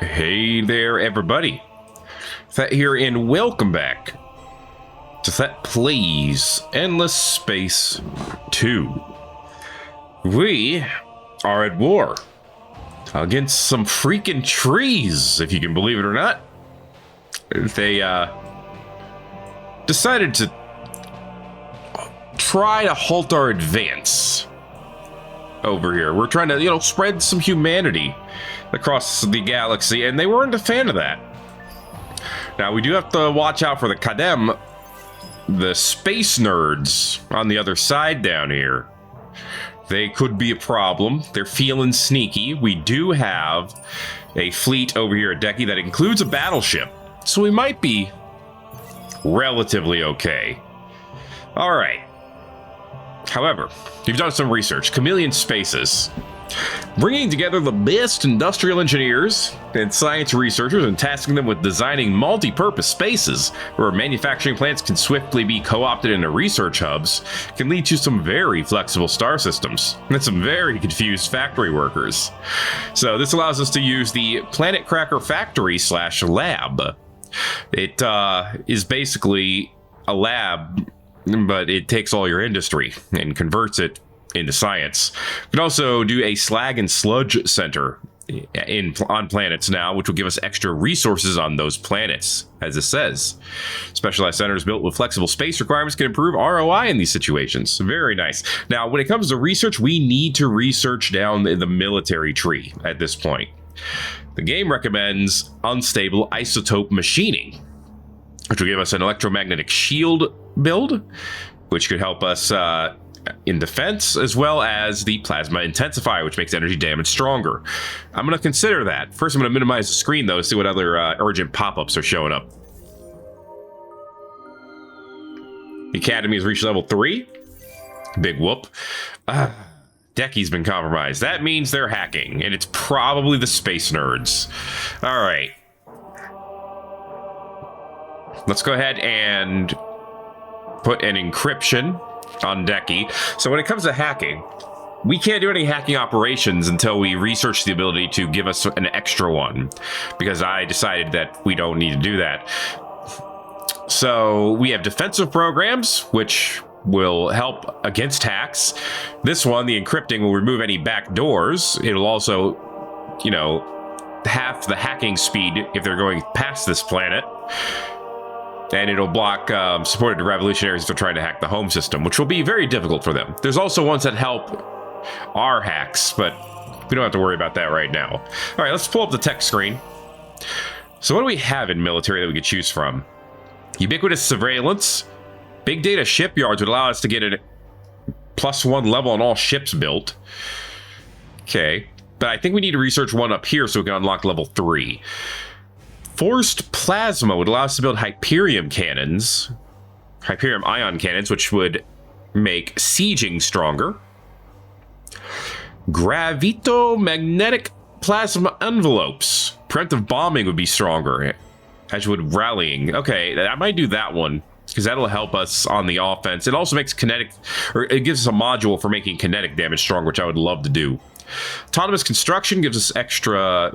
Hey there, everybody. Thet here, and welcome back to Thet Plays Endless Space 2. We are at war against some freaking trees, if you can believe it or not. They decided to try to halt our advance over here. We're trying to, spread some humanity across the galaxy, and they weren't a fan of that. Now, we do have to watch out for the Kadem, the space nerds on the other side down here. They could be a problem. They're feeling sneaky. We do have a fleet over here at Decky that includes a battleship, so we might be relatively okay. All right. However, we've done some research. Chameleon Spaces, bringing together the best industrial engineers and science researchers and tasking them with designing multi-purpose spaces where manufacturing plants can swiftly be co-opted into research hubs, can lead to some very flexible star systems and some very confused factory workers. So this allows us to use the Planet Cracker Factory / lab. It is basically a lab, but it takes all your industry and converts it into science. You can also do a slag and sludge center on planets now, which will give us extra resources on those planets, as it says. Specialized centers built with flexible space requirements can improve ROI in these situations. Very nice. Now, when it comes to research, we need to research down the military tree at this point. The game recommends unstable isotope machining, which will give us an electromagnetic shield build, which could help us in defense, as well as the plasma intensifier, which makes energy damage stronger. I'm going to consider that. First, I'm going to minimize the screen, though, to see what other urgent pop-ups are showing up. The Academy has reached level 3. Big whoop. Decky's been compromised. That means they're hacking, and it's probably the space nerds. All right. Let's go ahead and put an encryption on Decky. So when it comes to hacking, we can't do any hacking operations until we research the ability to give us an extra one, because I decided that we don't need to do that. So we have defensive programs, which will help against hacks. This one, the encrypting, will remove any back doors. It'll also, half the hacking speed if they're going past this planet. And it'll block supported revolutionaries if they're trying to hack the home system, which will be very difficult for them. There's also ones that help our hacks, but we don't have to worry about that right now. All right, let's pull up the tech screen. So what do we have in military that we could choose from? Ubiquitous surveillance. Big data shipyards would allow us to get a +1 level on all ships built. Okay, but I think we need to research one up here so we can unlock level 3. Forced plasma would allow us to build Hyperium cannons, Hyperium ion cannons, which would make sieging stronger. Gravitomagnetic plasma envelopes. Preemptive bombing would be stronger, as would rallying. Okay, I might do that one, because that'll help us on the offense. It also makes kinetic, or it gives us a module for making kinetic damage stronger, which I would love to do. Autonomous construction gives us extra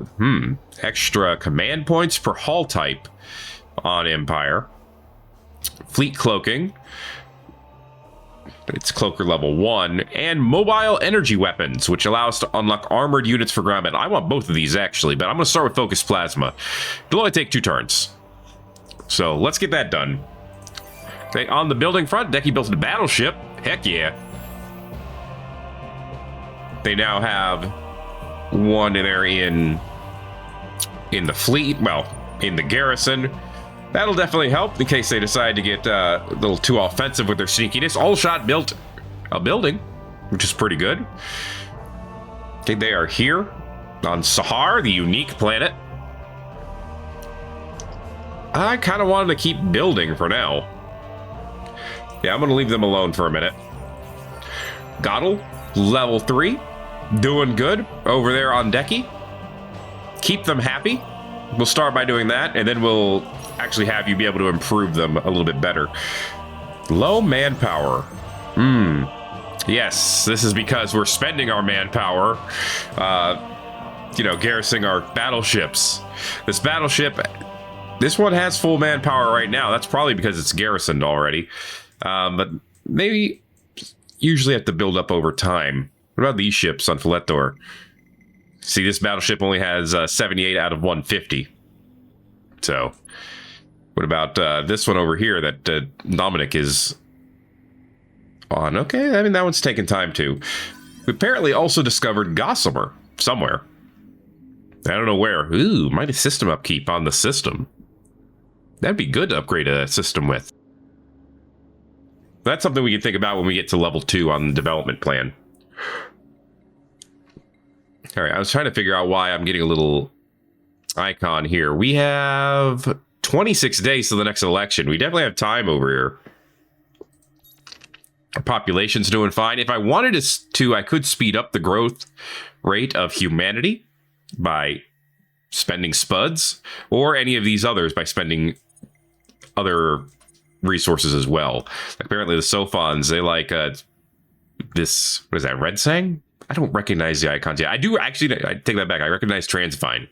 command points per hull type on Empire. Fleet cloaking, it's cloaker level 1, and mobile energy weapons, which allow us to unlock armored units for ground. I want both of these actually, but I'm going to start with focused plasma. It'll only take 2 turns, so let's get that done. Okay, on the building front, Decky built a battleship. Heck yeah. They now have one there in the fleet, well, in the garrison. That'll definitely help in case they decide to get a little too offensive with their sneakiness. All shot built a building, which is pretty good. Okay, they are here on Sahar, the unique planet. I kind of wanted to keep building for now. Yeah, I'm going to leave them alone for a minute. Goddle, level 3. Doing good over there on Decky. Keep them happy. We'll start by doing that, and then we'll actually have you be able to improve them a little bit better. Low manpower. Yes, this is because we're spending our manpower you know, garrisoning our battleships. This battleship, this one has full manpower right now. That's probably because it's garrisoned already. But maybe usually have to build up over time. What about these ships on Philetor? See, this battleship only has 78 out of 150. So, what about this one over here that Dominic is on? Okay, I mean, that one's taking time too. We apparently also discovered Gossamer somewhere. I don't know where. Ooh, might have system upkeep on the system. That'd be good to upgrade a system with. That's something we can think about when we get to level 2 on the development plan. All right, I was trying to figure out why I'm getting a little icon here. We have 26 days to the next election. We definitely have time over here. Our population's doing fine. If I wanted to, I could speed up the growth rate of humanity by spending spuds, or any of these others by spending other resources as well. Apparently the Sophons, they like this, what is that, Red Sang? I don't recognize the icons yet. I do actually, I take that back. I recognize Transfine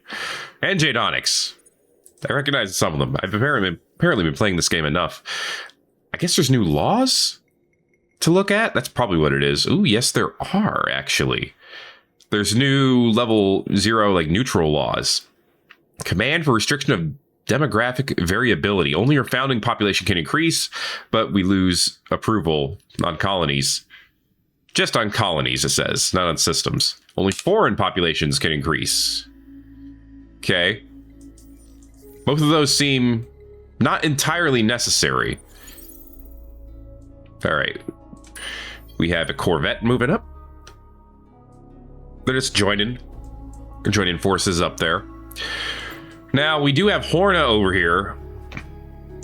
and Jadonics. I recognize some of them. I've apparently been playing this game enough. I guess there's new laws to look at. That's probably what it is. Ooh, yes, there are actually. There's new level 0, like neutral laws. Command for restriction of demographic variability. Only your founding population can increase, but we lose approval on colonies. Just on colonies, it says, not on systems. Only foreign populations can increase. Okay. Both of those seem not entirely necessary. All right. We have a Corvette moving up. They're just joining forces up there. Now, we do have Horna over here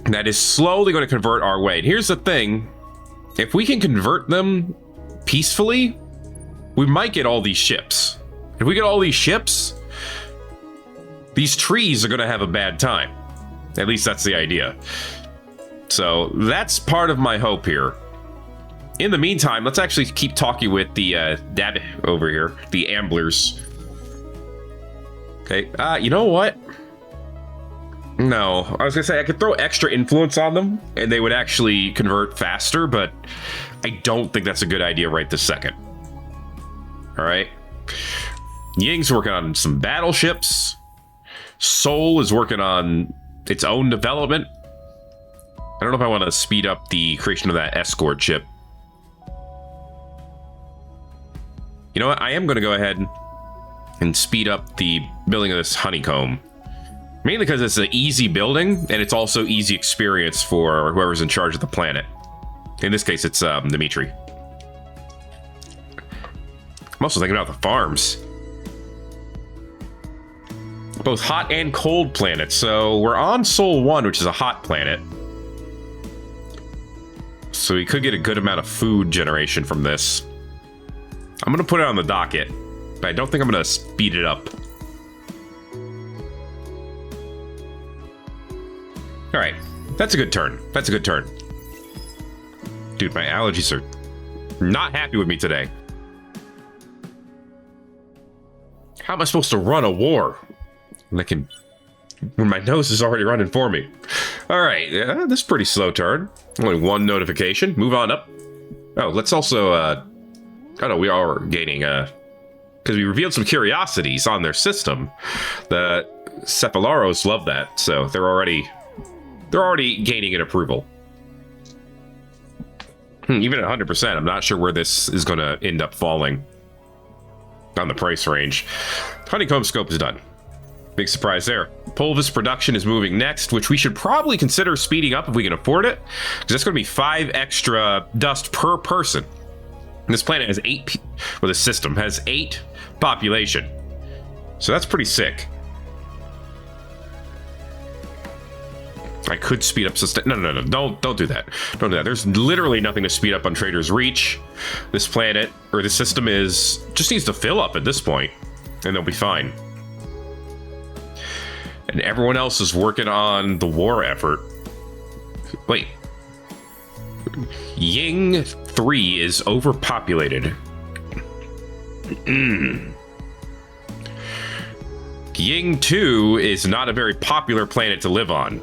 that is slowly going to convert our way. And here's the thing. If we can convert them peacefully, we might get all these ships. If we get all these ships, these trees are going to have a bad time. At least that's the idea. So that's part of my hope here. In the meantime, let's actually keep talking with the Dab over here, the Amblers. Okay, you know what? No, I was gonna say I could throw extra influence on them and they would actually convert faster, but I don't think that's a good idea right this second. All right. Ying's working on some battleships. Seoul is working on its own development. I don't know if I want to speed up the creation of that escort ship. You know what? I am going to go ahead and speed up the building of this honeycomb. Mainly because it's an easy building, and it's also easy experience for whoever's in charge of the planet. In this case, it's Dimitri. I'm also thinking about the farms. Both hot and cold planets. So we're on Sol 1, which is a hot planet. So we could get a good amount of food generation from this. I'm going to put it on the docket, but I don't think I'm going to speed it up. All right, that's a good turn. That's a good turn. Dude, my allergies are not happy with me today. How am I supposed to run a war when my nose is already running for me? All right, yeah, this is a pretty slow turn. Only one notification. Move on up. Oh, let's also, oh no, we are gaining, because we revealed some curiosities on their system. The Cephalaros love that, so they're already gaining an approval. Even at 100%, I'm not sure where this is going to end up falling on the price range. Honeycomb scope is done. Big surprise there. Pulvis production is moving next, which we should probably consider speeding up if we can afford it, because that's going to be 5 extra dust per person. And this planet has 8, well, this system has 8 population. So that's pretty sick. I could speed up no, don't do that. Don't do that. There's literally nothing to speed up on Trader's Reach. This planet, or this system just needs to fill up at this point, and they'll be fine. And everyone else is working on the war effort. Wait. Ying 3 is overpopulated. Ying 2 is not a very popular planet to live on.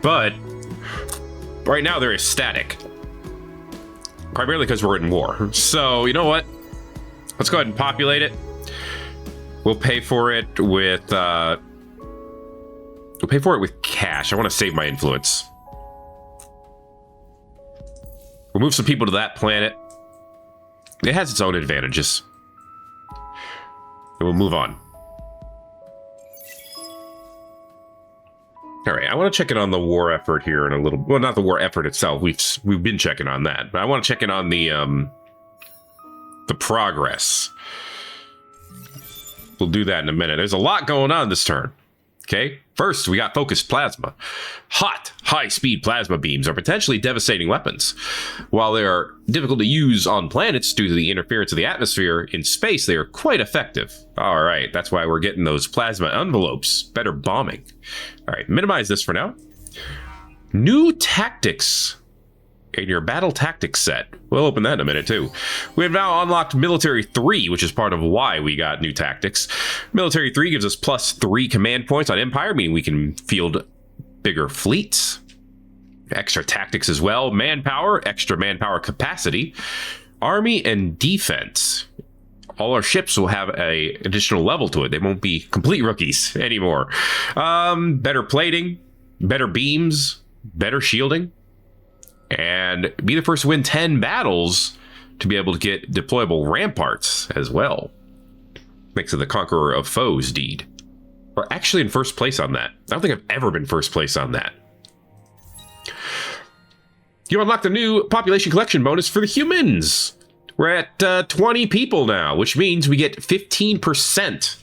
But right now they're ecstatic. Primarily because we're in war. So, you know what? Let's go ahead and populate it. We'll pay for it with cash. I want to save my influence. We'll move some people to that planet. It has its own advantages. And we'll move on. All right, I want to check in on the war effort here in a little. Well, not the war effort itself. We've been checking on that, but I want to check in on the progress. We'll do that in a minute. There's a lot going on this turn. Okay, first we got focused plasma. Hot, high-speed plasma beams are potentially devastating weapons. While they are difficult to use on planets due to the interference of the atmosphere, in space they are quite effective. All right, that's why we're getting those plasma envelopes. Better bombing. All right, minimize this for now. New tactics in your battle tactics set. We'll open that in a minute too. We have now unlocked Military 3, which is part of why we got new tactics. Military 3 gives us +3 command points on Empire, meaning we can field bigger fleets. Extra tactics as well. Manpower, extra manpower capacity. Army and defense. All our ships will have a additional level to it. They won't be complete rookies anymore. Better plating, better beams, better shielding. And be the first to win 10 battles to be able to get deployable ramparts as well. Makes it the conqueror of foes deed. We're actually in first place on that. I don't think I've ever been first place on that. You unlocked a new population collection bonus for the humans. We're at 20 people now, which means we get 15%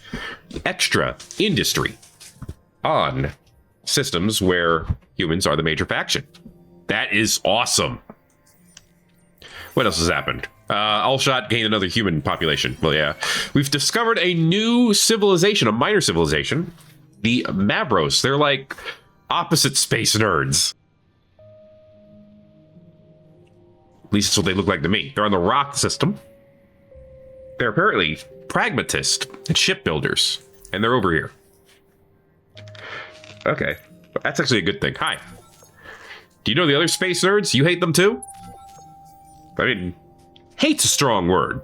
extra industry on systems where humans are the major faction. That is awesome. What else has happened? Allshot gained another human population. Well, yeah. We've discovered a new civilization, a minor civilization. The Mavros. They're like opposite space nerds. At least that's what they look like to me. They're on the rock system. They're apparently pragmatists and shipbuilders. And they're over here. Okay. That's actually a good thing. Hi. Do you know the other space nerds? You hate them too? I mean, hate's a strong word,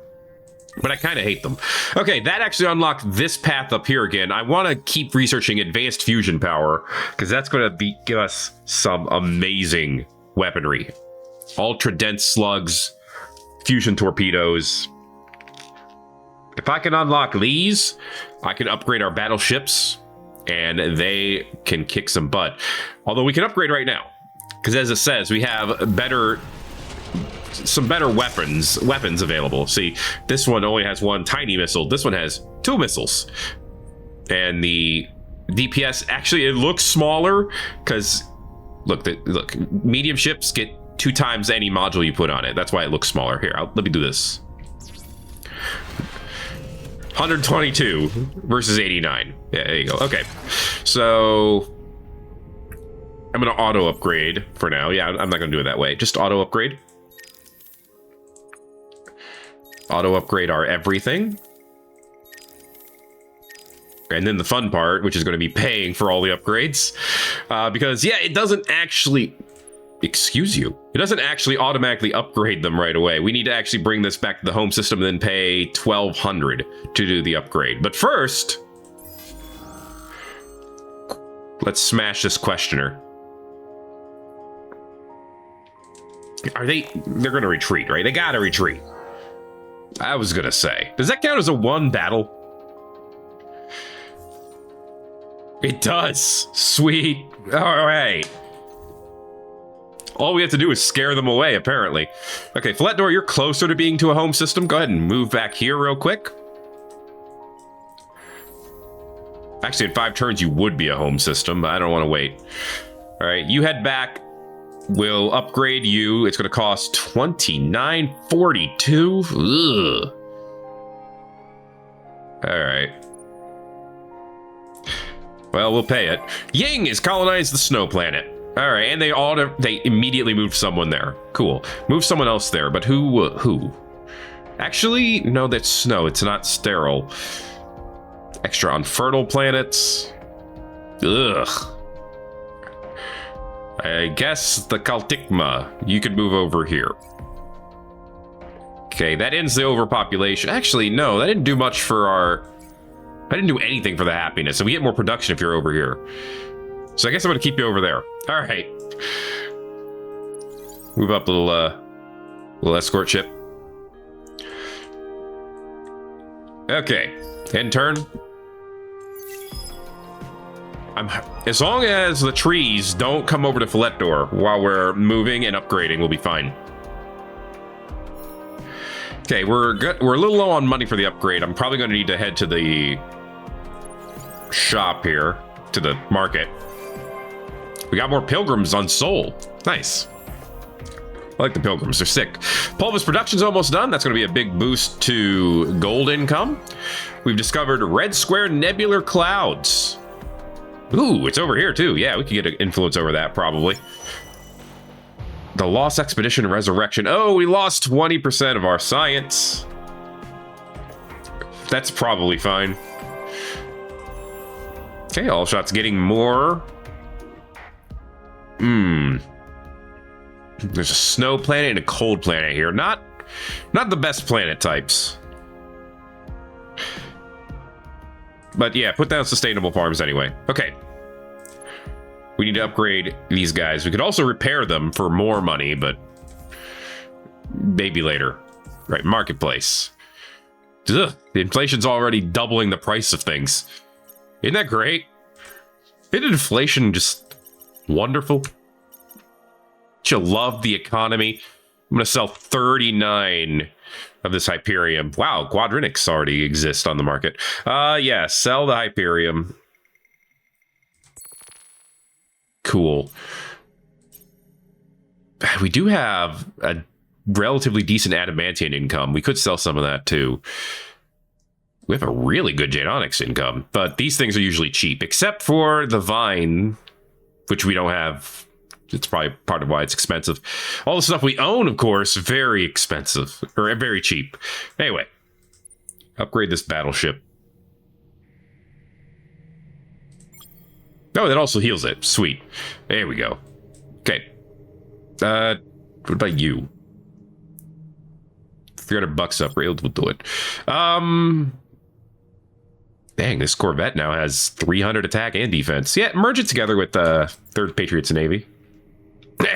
but I kind of hate them. Okay, that actually unlocked this path up here again. I want to keep researching advanced fusion power, because that's going to give us some amazing weaponry. Ultra-dense slugs, fusion torpedoes. If I can unlock these, I can upgrade our battleships, and they can kick some butt. Although we can upgrade right now. Because as it says, we have some better weapons available. See, this one only has one tiny missile. This one has 2 missiles. And the DPS, actually, it looks smaller because, look, medium ships get 2 times any module you put on it. That's why it looks smaller. Here, let me do this. 122 versus 89. Yeah, there you go. Okay, so I'm going to auto upgrade for now. Yeah, I'm not going to do it that way. Just auto upgrade. Auto upgrade our everything. And then the fun part, which is going to be paying for all the upgrades. Because, yeah, it doesn't actually... Excuse you. It doesn't actually automatically upgrade them right away. We need to actually bring this back to the home system and then pay 1,200 to do the upgrade. But first... let's smash this questioner. They're gonna retreat, right? They gotta retreat. I was gonna say. Does that count as a 1 battle? It does. Sweet. All right. All we have to do is scare them away, apparently. Okay, Fletnor, you're closer to being to a home system. Go ahead and move back here real quick. Actually, in 5 turns, you would be a home system, but I don't want to wait. All right, you head back. We'll upgrade you. It's going to cost $29.42. Ugh. All right. Well, we'll pay it. Ying has colonized the snow planet. All right, and they immediately moved someone there. Cool. Move someone else there, but who? Actually, no, that's snow. It's not sterile. Extra unfertile planets. Ugh. I guess the Kaltikma, you could move over here. Okay, that ends the overpopulation. Actually, no, that didn't do much for our... I didn't do anything for the happiness, so we get more production if you're over here. So I guess I'm gonna keep you over there. All right. Move up, little escort ship. Okay, end turn. As long as the trees don't come over to Philetdor while we're moving and upgrading, we'll be fine. Okay, we're good. We're a little low on money for the upgrade. I'm probably going to need to head to the shop here, to the market. We got more pilgrims on Sol. Nice. I like the pilgrims. They're sick. Pulvis production's almost done. That's going to be a big boost to gold income. We've discovered red square nebular clouds. Ooh, it's over here too. Yeah, we could get an influence over that probably. The Lost Expedition Resurrection. Oh, we lost 20% of our science. That's probably fine. Okay, all shots getting more. There's a snow planet and a cold planet here. Not the best planet types. But yeah, put down sustainable farms anyway. Okay. We need to upgrade these guys. We could also repair them for more money, but maybe later. Right, marketplace. Ugh, the inflation's already doubling the price of things. Isn't that great? Isn't inflation just wonderful? You love the economy. I'm going to sell 39 of this Hyperium. Wow, Quadrinics already exist on the market. Yeah, sell the Hyperium. Cool. We do have a relatively decent adamantium income. We could sell some of that too. We have a really good Janonics income, but these things are usually cheap, except for the Vine, which we don't have. It's probably part of why it's expensive. All the stuff we own, of course, very expensive, or very cheap. Anyway, upgrade this battleship. Oh, that also heals it. Sweet. There we go. Okay. What about you? $300 upgrade, we'll do it. Dang, this Corvette now has 300 attack and defense. Yeah, merge it together with the 3rd Patriots Navy.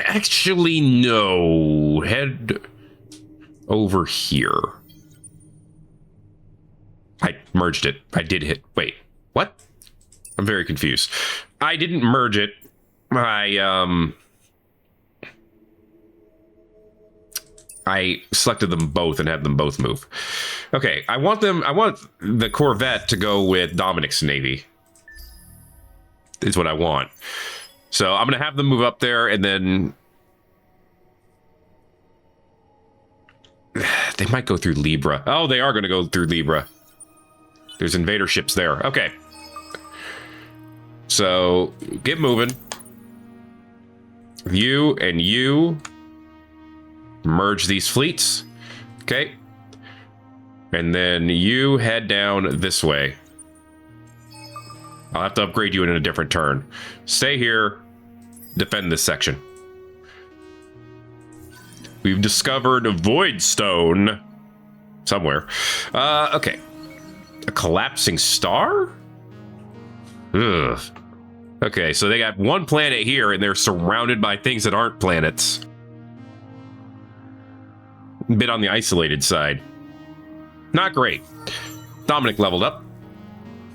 Actually, no. Head over here. I merged it. I did hit. Wait, what? I'm very confused. I didn't merge it. I selected them both and had them both move. Okay, I want the Corvette to go with Dominic's Navy. Is what I want. So I'm going to have them move up there, and then they might go through Libra. Oh, they are going to go through Libra. There's invader ships there. Okay. So get moving. You and you merge these fleets. Okay. And then you head down this way. I'll have to upgrade you in a different turn. Stay here. Defend this section. We've discovered a void stone somewhere. Okay. A collapsing star? Ugh. Okay, so they got one planet here and they're surrounded by things that aren't planets. A bit on the isolated side. Not great. Dominic leveled up.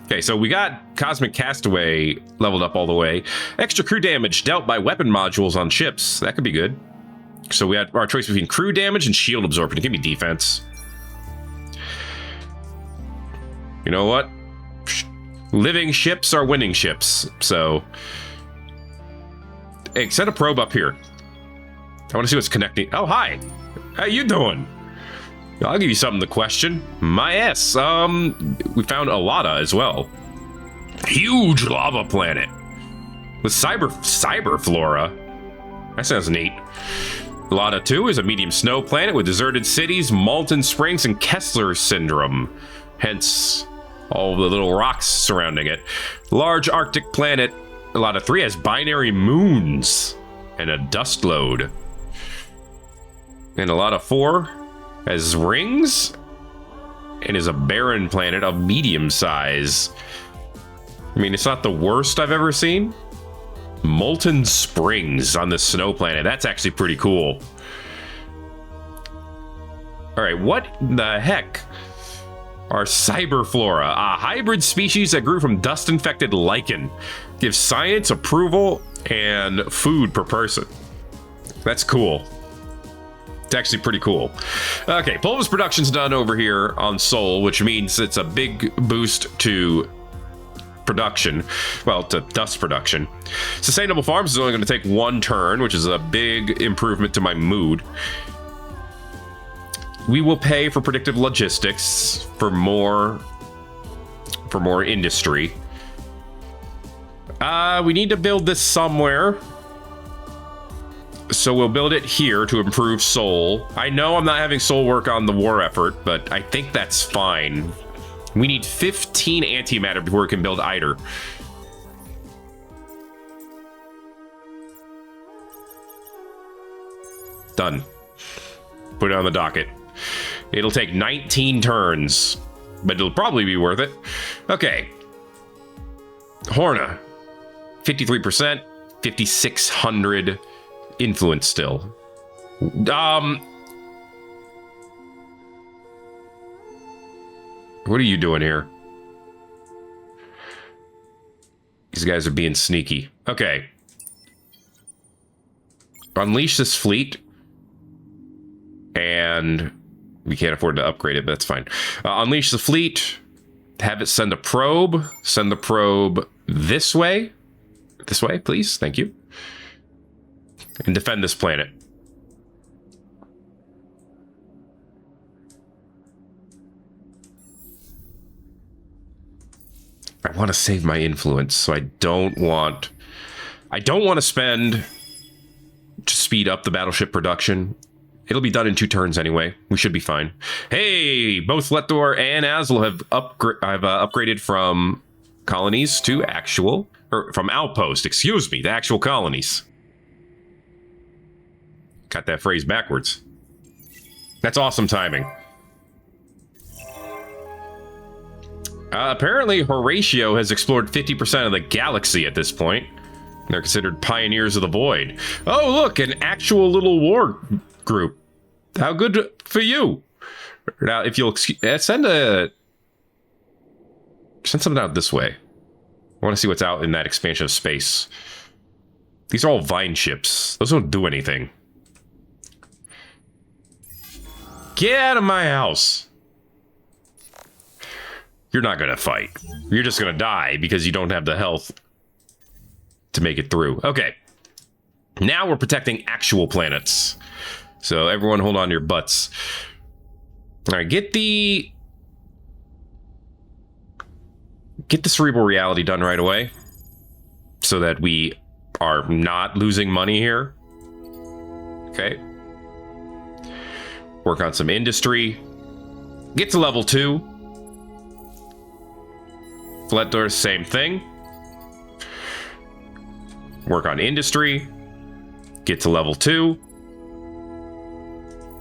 Okay, so we got Cosmic Castaway leveled up all the way. Extra crew damage dealt by weapon modules on ships. That could be good. So we had our choice between crew damage and shield absorption. Give me defense. You know what? Living ships are winning ships. So, hey, send a probe up here. I want to see what's connecting. Oh, hi. How you doing? I'll give you something to question. My ass. We found Alada as well. Huge lava planet with cyber flora. That sounds neat. Alada 2 is a medium snow planet with deserted cities, molten springs, and Kessler syndrome. Hence all the little rocks surrounding it. Large Arctic planet. A lot of 3 has binary moons and a dust load. And a lot of 4 has rings and is a barren planet of medium size. I mean, it's not the worst I've ever seen. Molten springs on the snow planet. That's actually pretty cool. All right, what the heck are cyberflora? A hybrid species that grew from dust-infected lichen. Gives science approval and food per person. That's cool. It's actually pretty cool. Okay, Pulvis production's done over here on Sol, which means it's a big boost to production. Well, to dust production. Sustainable farms is only going to take 1 turn, which is a big improvement to my mood. We will pay for predictive logistics for more industry. We need to build this somewhere. So we'll build it here to improve Sol. I know I'm not having Sol work on the war effort, but I think that's fine. We need 15 antimatter before we can build Eider. Done. Put it on the docket. It'll take 19 turns, but it'll probably be worth it. Okay. Horna. 53%. 5,600 influence still. What are you doing here? These guys are being sneaky. Okay. Unleash this fleet. And we can't afford to upgrade it, but that's fine. Unleash the fleet. Have it send a probe. Send the probe this way. This way, please. Thank you. And defend this planet. I want to save my influence, so I don't want to spend to speed up the battleship production. It'll be done in 2 turns anyway. We should be fine. Hey, both Letdor and Azul have upgraded from colonies to actual, or from outpost, excuse me, to actual colonies. Got that phrase backwards. That's awesome timing. Apparently, Horatio has explored 50% of the galaxy at this point. They're considered pioneers of the void. Oh, look, an actual little war group. How good for you. Now, if you'll send something out this way. I want to see what's out in that expansion of space. These are all vine ships. Those don't do anything. Get out of my house. You're not going to fight. You're just going to die because you don't have the health to make it through. Okay. Now we're protecting actual planets. So everyone hold on to your butts. All right, get the cerebral reality done right away so that we are not losing money here. Okay. Work on some industry. Get to level 2. Fletdor, same thing. Work on industry. Get to level 2.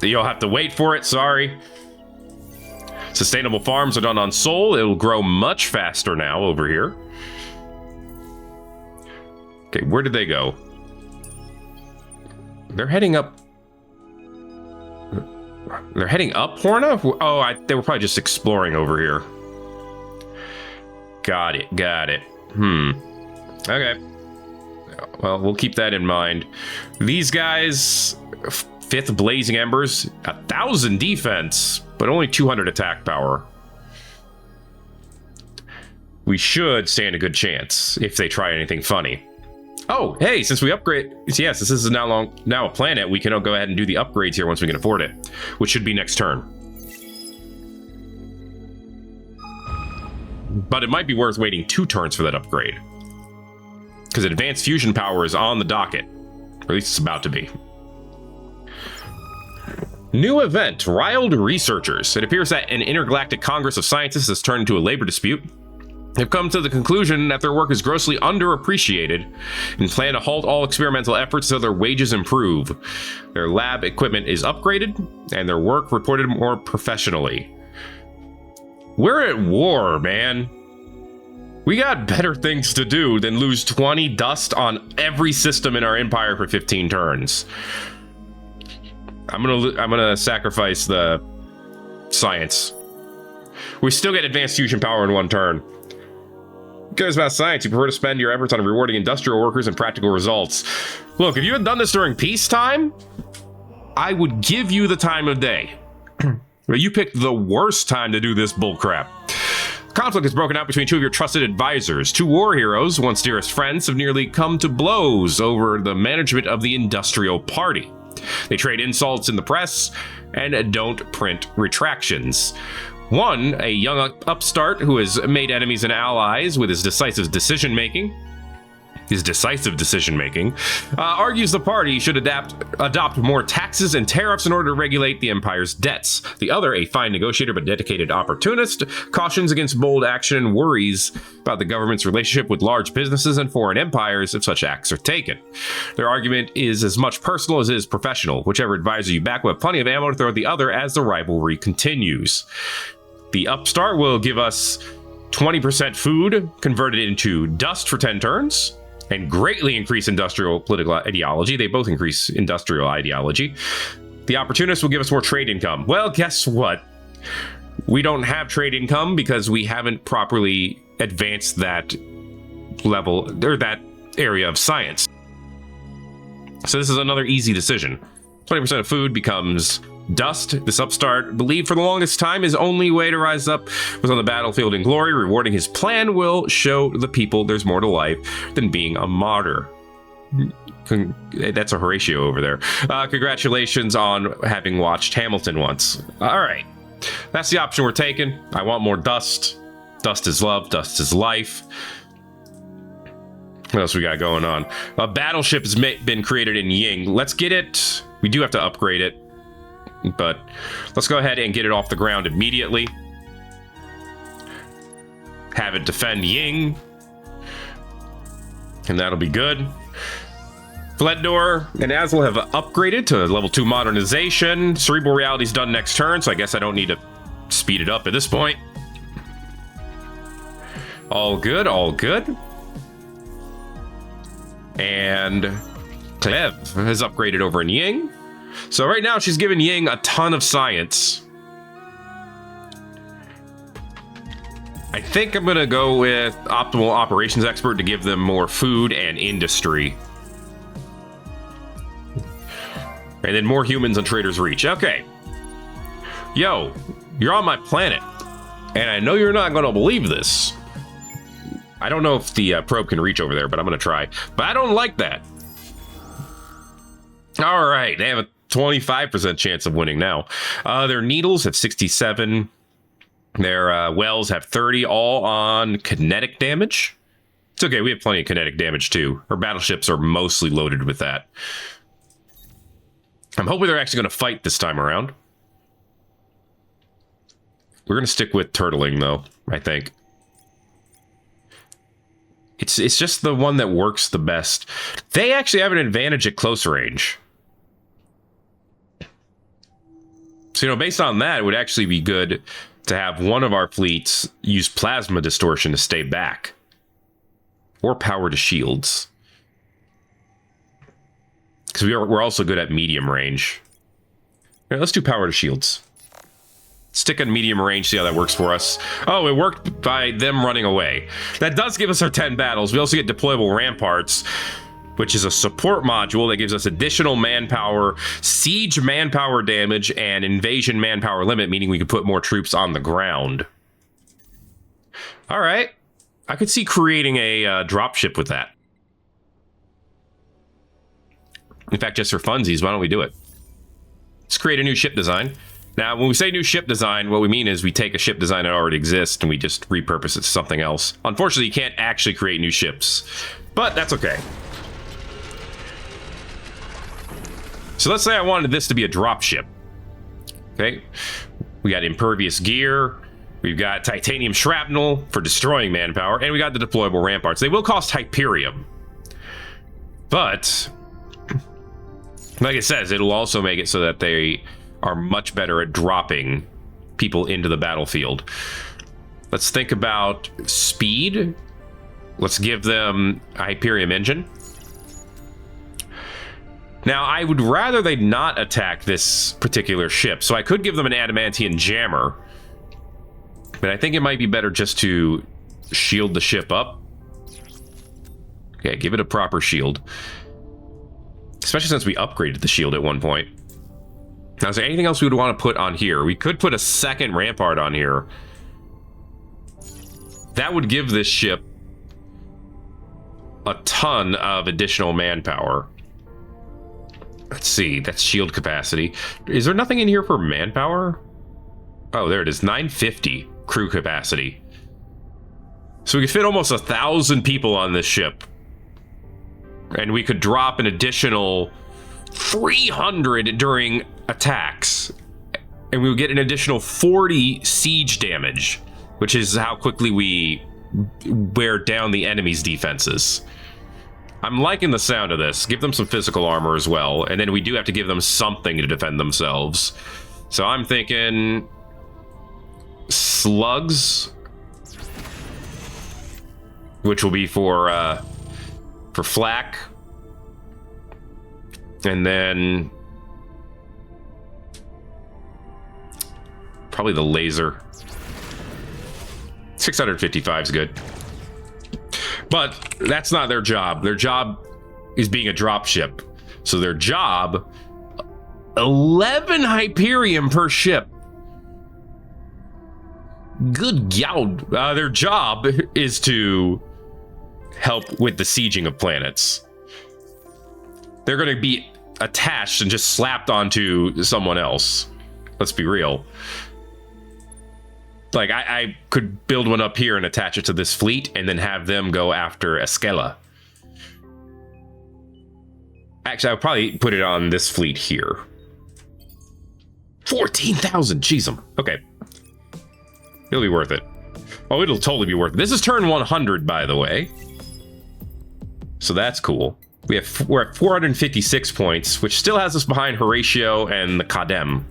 You'll have to wait for it, sorry. Sustainable farms are done on Sol. It'll grow much faster now over here. Okay, where did they go? They're heading up. They're heading up, Horna? Oh, they were probably just exploring over here. Got it. Okay. Well, we'll keep that in mind. These guys, 5th Blazing Embers, 1,000 defense, but only 200 attack power. We should stand a good chance if they try anything funny. Oh, hey, since we upgrade, yes, this is now a planet, we can go ahead and do the upgrades here once we can afford it, which should be next turn. But it might be worth waiting 2 turns for that upgrade. Because advanced fusion power is on the docket. Or at least it's about to be. New event, riled researchers. It appears that an intergalactic congress of scientists has turned into a labor dispute. They've come to the conclusion that their work is grossly underappreciated and plan to halt all experimental efforts so their wages improve. Their lab equipment is upgraded and their work reported more professionally. We're at war, man. We got better things to do than lose 20 dust on every system in our empire for 15 turns. I'm gonna sacrifice the science. We still get advanced fusion power in 1 turn. Who cares about science? You prefer to spend your efforts on rewarding industrial workers and practical results. Look, if you had done this during peacetime, I would give you the time of day. But you picked the worst time to do this bullcrap. Conflict has broken out between 2 of your trusted advisors. 2 war heroes, once dearest friends, have nearly come to blows over the management of the industrial party. They trade insults in the press and don't print retractions. One, a young upstart who has made enemies and allies with his decisive decision-making, argues the party should adopt more taxes and tariffs in order to regulate the empire's debts. The other, a fine negotiator but dedicated opportunist, cautions against bold action and worries about the government's relationship with large businesses and foreign empires if such acts are taken. Their argument is as much personal as it is professional. Whichever advisor you back will have plenty of ammo to throw at the other as the rivalry continues. The upstart will give us 20% food converted into dust for 10 turns. And greatly increase industrial political ideology. They both increase industrial ideology. The opportunist will give us more trade income. Well, guess what? We don't have trade income because we haven't properly advanced that level, or that area of science. So this is another easy decision. 20% of food becomes dust. This upstart believed for the longest time his only way to rise up was on the battlefield in glory. Rewarding his plan will show the people there's more to life than being a martyr. That's a Horatio over there. Congratulations on having watched Hamilton once. All right, that's the option we're taking. I want more dust. Dust is love. Dust is life. What else we got going on? A battleship has been created in Ying. Let's get it. We do have to upgrade it, but let's go ahead and get it off the ground immediately. Have it defend Ying, and that'll be good. Fledor and Azul have upgraded to level 2 modernization. Cerebral Reality's done next turn, so I guess I don't need to speed it up at this point. All good, all good. And Clev has upgraded over in Ying. So right now she's giving Ying a ton of science. I think I'm gonna go with optimal operations expert to give them more food and industry. And then more humans on Trader's Reach. Okay. Yo, you're on my planet. And I know you're not gonna believe this. I don't know if the probe can reach over there, but I'm gonna try. But I don't like that. All right, they have a 25% chance of winning now. Their needles have 67. Their wells have 30, all on kinetic damage. It's okay, we have plenty of kinetic damage too. Our battleships are mostly loaded with that. I'm hoping they're actually going to fight this time around. We're going to stick with turtling though, I think. It's just the one that works the best. They actually have an advantage at close range. So, you know, based on that, it would actually be good to have one of our fleets use plasma distortion to stay back. Or power to shields. Because we're also good at medium range. Right, let's do power to shields. Stick on medium range, see how that works for us. Oh, it worked by them running away. That does give us our 10 battles. We also get deployable ramparts, which is a support module that gives us additional manpower, siege manpower damage, and invasion manpower limit, meaning we can put more troops on the ground. All right. I could see creating a dropship with that. In fact, just for funsies, why don't we do it? Let's create a new ship design. Now, when we say new ship design, what we mean is we take a ship design that already exists and we just repurpose it to something else. Unfortunately, you can't actually create new ships, but that's okay. So let's say I wanted this to be a drop ship. Okay. We got impervious gear. We've got titanium shrapnel for destroying manpower. And we got the deployable ramparts. They will cost Hyperium. But, like it says, it'll also make it so that they are much better at dropping people into the battlefield. Let's think about speed. Let's give them a Hyperium engine. Now, I would rather they not attack this particular ship, so I could give them an adamantium jammer. But I think it might be better just to shield the ship up. Okay, give it a proper shield. Especially since we upgraded the shield at one point. Now, is there anything else we would want to put on here? We could put a second rampart on here. That would give this ship a ton of additional manpower. Let's see, that's shield capacity. Is there nothing in here for manpower? Oh, there it is, 950 crew capacity. So we could fit almost 1,000 people on this ship. And we could drop an additional 300 during attacks. And we would get an additional 40 siege damage, which is how quickly we wear down the enemy's defenses. I'm liking the sound of this. Give them some physical armor as well. And then we do have to give them something to defend themselves. So I'm thinking slugs, which will be for flak. And then probably the laser. 655 is good. But that's not their job. Their job is being a dropship. So their job, 11 Hyperium per ship. Good God. Their job is to help with the sieging of planets. They're going to be attached and just slapped onto someone else. Let's be real. Like, I could build one up here and attach it to this fleet and then have them go after Escala. Actually, I would probably put it on this fleet here. 14,000, jeez. Okay. It'll be worth it. Oh, it'll totally be worth it. This is turn 100, by the way. So that's cool. We're at 456 points, which still has us behind Horatio and the Kadem.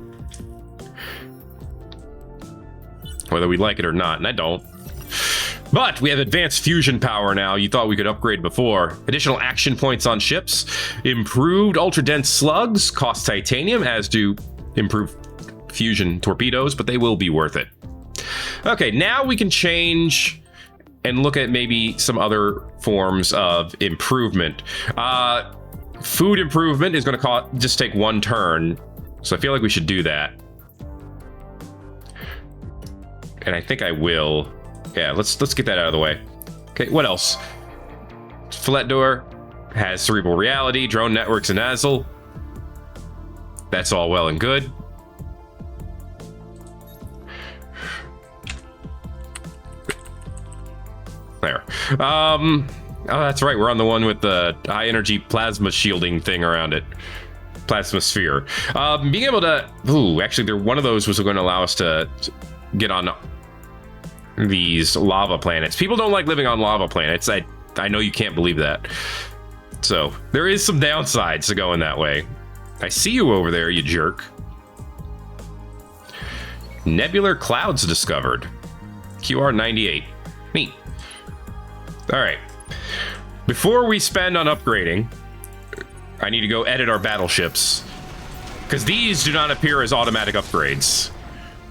Whether we like it or not, and I don't. But we have advanced fusion power now. You thought we could upgrade before. Additional action points on ships. Improved ultra-dense slugs. Cost titanium, as do improved fusion torpedoes, but they will be worth it. Okay, now we can change and look at maybe some other forms of improvement. Food improvement is going to just take one turn, so I feel like we should do that. And I think I will. Yeah, let's get that out of the way. Okay, what else? Fletdor has cerebral reality, drone networks, and Naval. That's all well and good. There. Oh, that's right. We're on the one with the high energy plasma shielding thing around it. Plasma sphere. Being able to. Ooh, actually, one of those was going to allow us to get on these lava planets. People don't like living on lava planets. I know you can't believe that. So there is some downsides to going that way. I see you over there, you jerk. Nebular clouds discovered. QR98. Neat. All right. Before we spend on upgrading, I need to go edit our battleships, because these do not appear as automatic upgrades.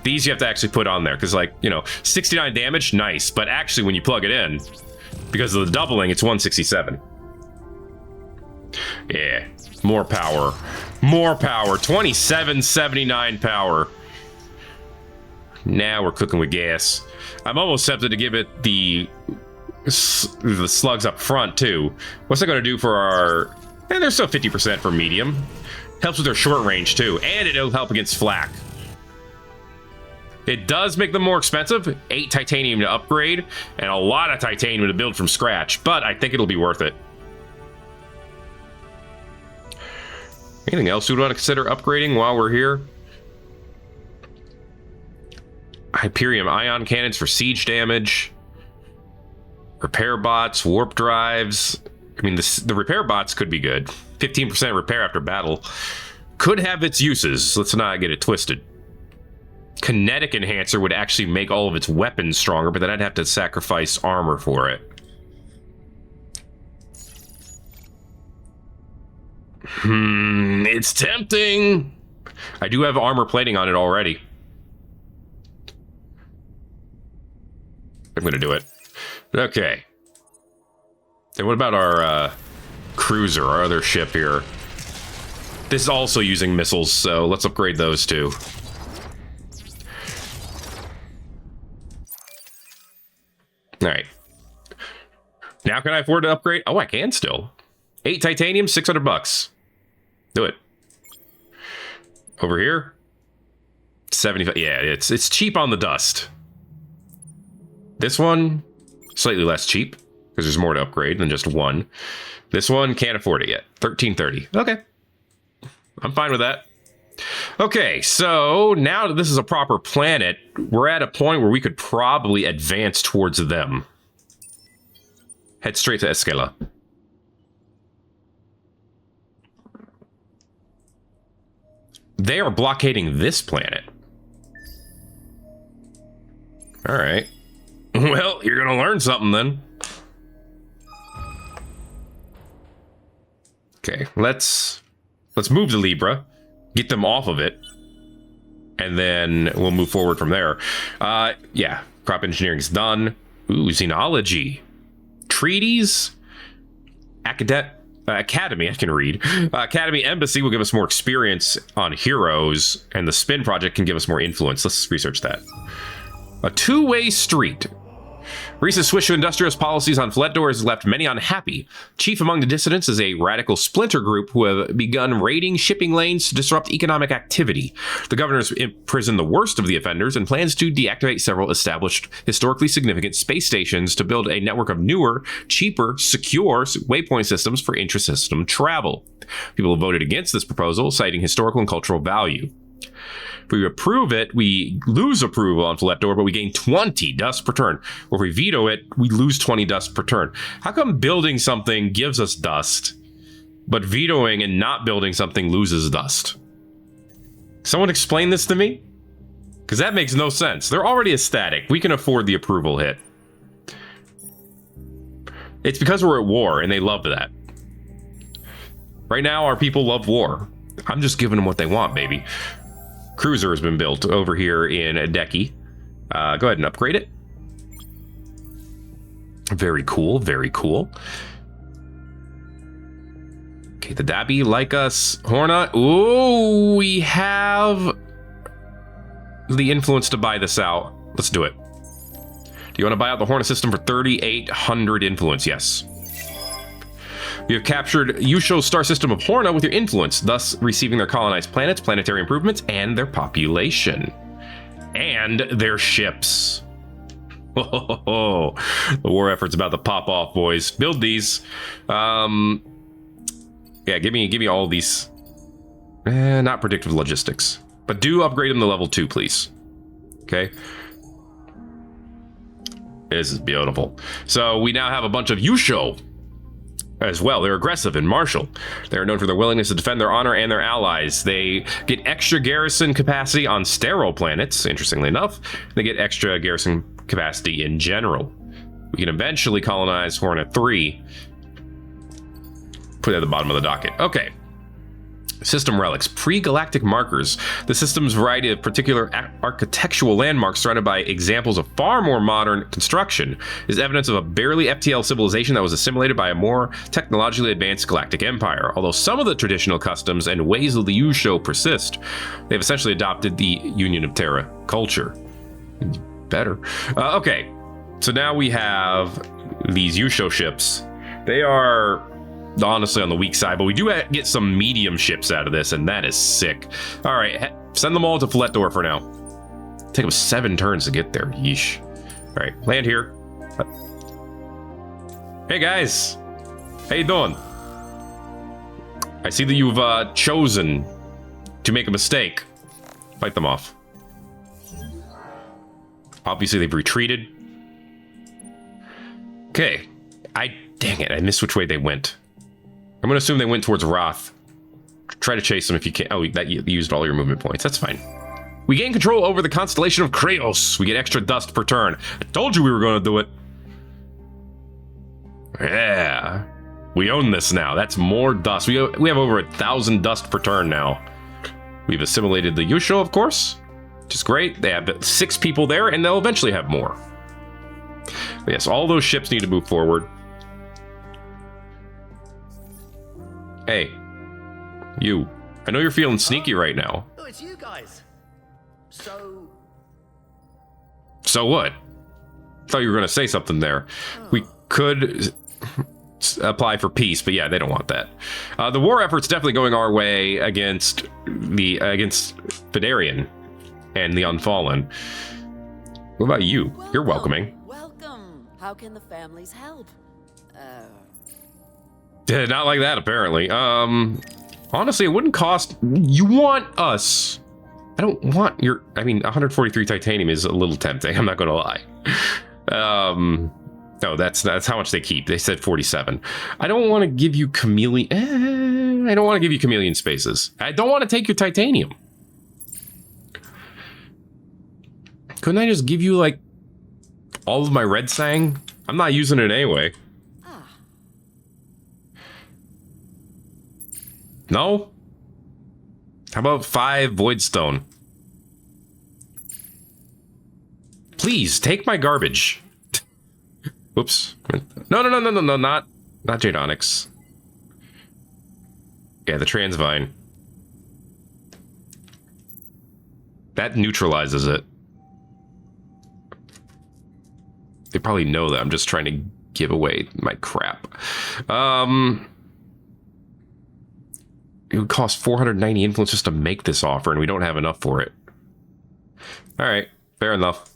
These you have to actually put on there, because, like, you know, 69 damage, nice. But actually, when you plug it in, because of the doubling, it's 167. Yeah, more power. More power. 2779 power. Now we're cooking with gas. I'm almost tempted to give it the slugs up front, too. What's that going to do for our... And they're still 50% for medium. Helps with their short range, too. And it'll help against flak. It does make them more expensive. 8 titanium to upgrade, and a lot of titanium to build from scratch, but I think it'll be worth it. Anything else we want to consider upgrading while we're here? Hyperium ion cannons for siege damage. Repair bots, warp drives. I mean, the repair bots could be good. 15% repair after battle. Could have its uses. Let's not get it twisted. Kinetic enhancer would actually make all of its weapons stronger, but then I'd have to sacrifice armor for it. It's tempting. I do have armor plating on it already. I'm gonna do it. Okay. Then what about our cruiser, our other ship here? This is also using missiles, so let's upgrade those too. All right. Now can I afford to upgrade? Oh, I can still. 8 titanium, $600. Do it. Over here, 75. Yeah, it's cheap on the dust. This one, slightly less cheap because there's more to upgrade than just one. This one can't afford it yet. 1330. Okay, I'm fine with that. Okay, so now that this is a proper planet, we're at a point where we could probably advance towards them. Head straight to Escala. They are blockading this planet. All right. Well, you're gonna learn something then. Okay, let's move the Libra, get them off of it, and then we'll move forward from there. Yeah, crop engineering's done. Ooh, xenology, treaties, Academy, I can read. Academy Embassy will give us more experience on heroes, and the Spin Project can give us more influence. Let's research that. A two-way street. Recent switch to industrialist policies on Fletdor has left many unhappy. Chief among the dissidents is a radical splinter group who have begun raiding shipping lanes to disrupt economic activity. The governor has imprisoned the worst of the offenders and plans to deactivate several established, historically significant space stations to build a network of newer, cheaper, secure waypoint systems for intra-system travel. People have voted against this proposal, citing historical and cultural value. If we approve it, we lose approval on Fletdor, but we gain 20 dust per turn. Or if we veto it, we lose 20 dust per turn. How come building something gives us dust, but vetoing and not building something loses dust? Someone explain this to me? Because that makes no sense. They're already ecstatic. We can afford the approval hit. It's because we're at war, and they love that. Right now, our people love war. I'm just giving them what they want, baby. Cruiser has been built over here in Deki. Go ahead and upgrade it. Very cool, very cool. Okay, the Dabby like us. Horna. Ooh, we have the influence to buy this out. Let's do it. Do you want to buy out the Horna system for 3,800 influence? Yes. You have captured Yusho's star system of Horna with your influence, thus receiving their colonized planets, planetary improvements, and their population. And their ships. Oh, the war effort's about to pop off, boys. Build these. Yeah, give me all these. Not predictive logistics. But do upgrade them to level 2, please. Okay. This is beautiful. So we now have a bunch of Yusho as well. They're aggressive and martial. They are known for their willingness to defend their honor and their allies. They get extra garrison capacity on sterile planets, interestingly enough. They get extra garrison capacity in general. We can eventually colonize Horna 3. Put it at the bottom of the docket. Okay. System relics, pre-galactic markers. The system's variety of particular architectural landmarks surrounded by examples of far more modern construction is evidence of a barely FTL civilization that was assimilated by a more technologically advanced galactic empire. Although some of the traditional customs and ways of the Yusho persist, they've essentially adopted the Union of Terra culture. Better. Okay, so now we have these Yusho ships. They are honestly on the weak side, but we do get some medium ships out of this, and that is sick. All right, send them all to Fletdor for now. Take them 7 turns to get there. Yeesh. All right, land here. Hey guys, how you doing? I see that you've chosen to make a mistake. Fight them off. Obviously, they've retreated. Okay. Dang it, I missed which way they went. I'm gonna assume they went towards Roth. Try to chase them if you can. Oh, that you used all your movement points. That's fine. We gain control over the constellation of Kraos. We get extra dust per turn. I told you we were gonna do it. Yeah. We own this now. That's more dust. We have over 1,000 dust per turn now. We've assimilated the Yusho, of course, which is great. They have 6 people there, and they'll eventually have more. But yes, all those ships need to move forward. Hey, you. I know you're feeling sneaky right now. Oh, it's you guys. So what? Thought you were going to say something there. We could apply for peace, but yeah, they don't want that. The war effort's definitely going our way against Vidarian and the Unfallen. What about you? You're welcoming. Welcome. How can the families help? Not like that, apparently. Honestly, it wouldn't cost... You want us. I don't want your... I mean, 143 titanium is a little tempting. I'm not going to lie. No, that's how much they keep. They said 47. I don't want to give you chameleon... I don't want to give you chameleon spaces. I don't want to take your titanium. Couldn't I just give you, like, all of my red sang? I'm not using it anyway. No? How about 5 voidstone? Please, take my garbage. Whoops. No, not Jade Onyx. Yeah, the Transvine. That neutralizes it. They probably know that I'm just trying to give away my crap. It would cost 490 influence just to make this offer, and we don't have enough for it. All right, fair enough.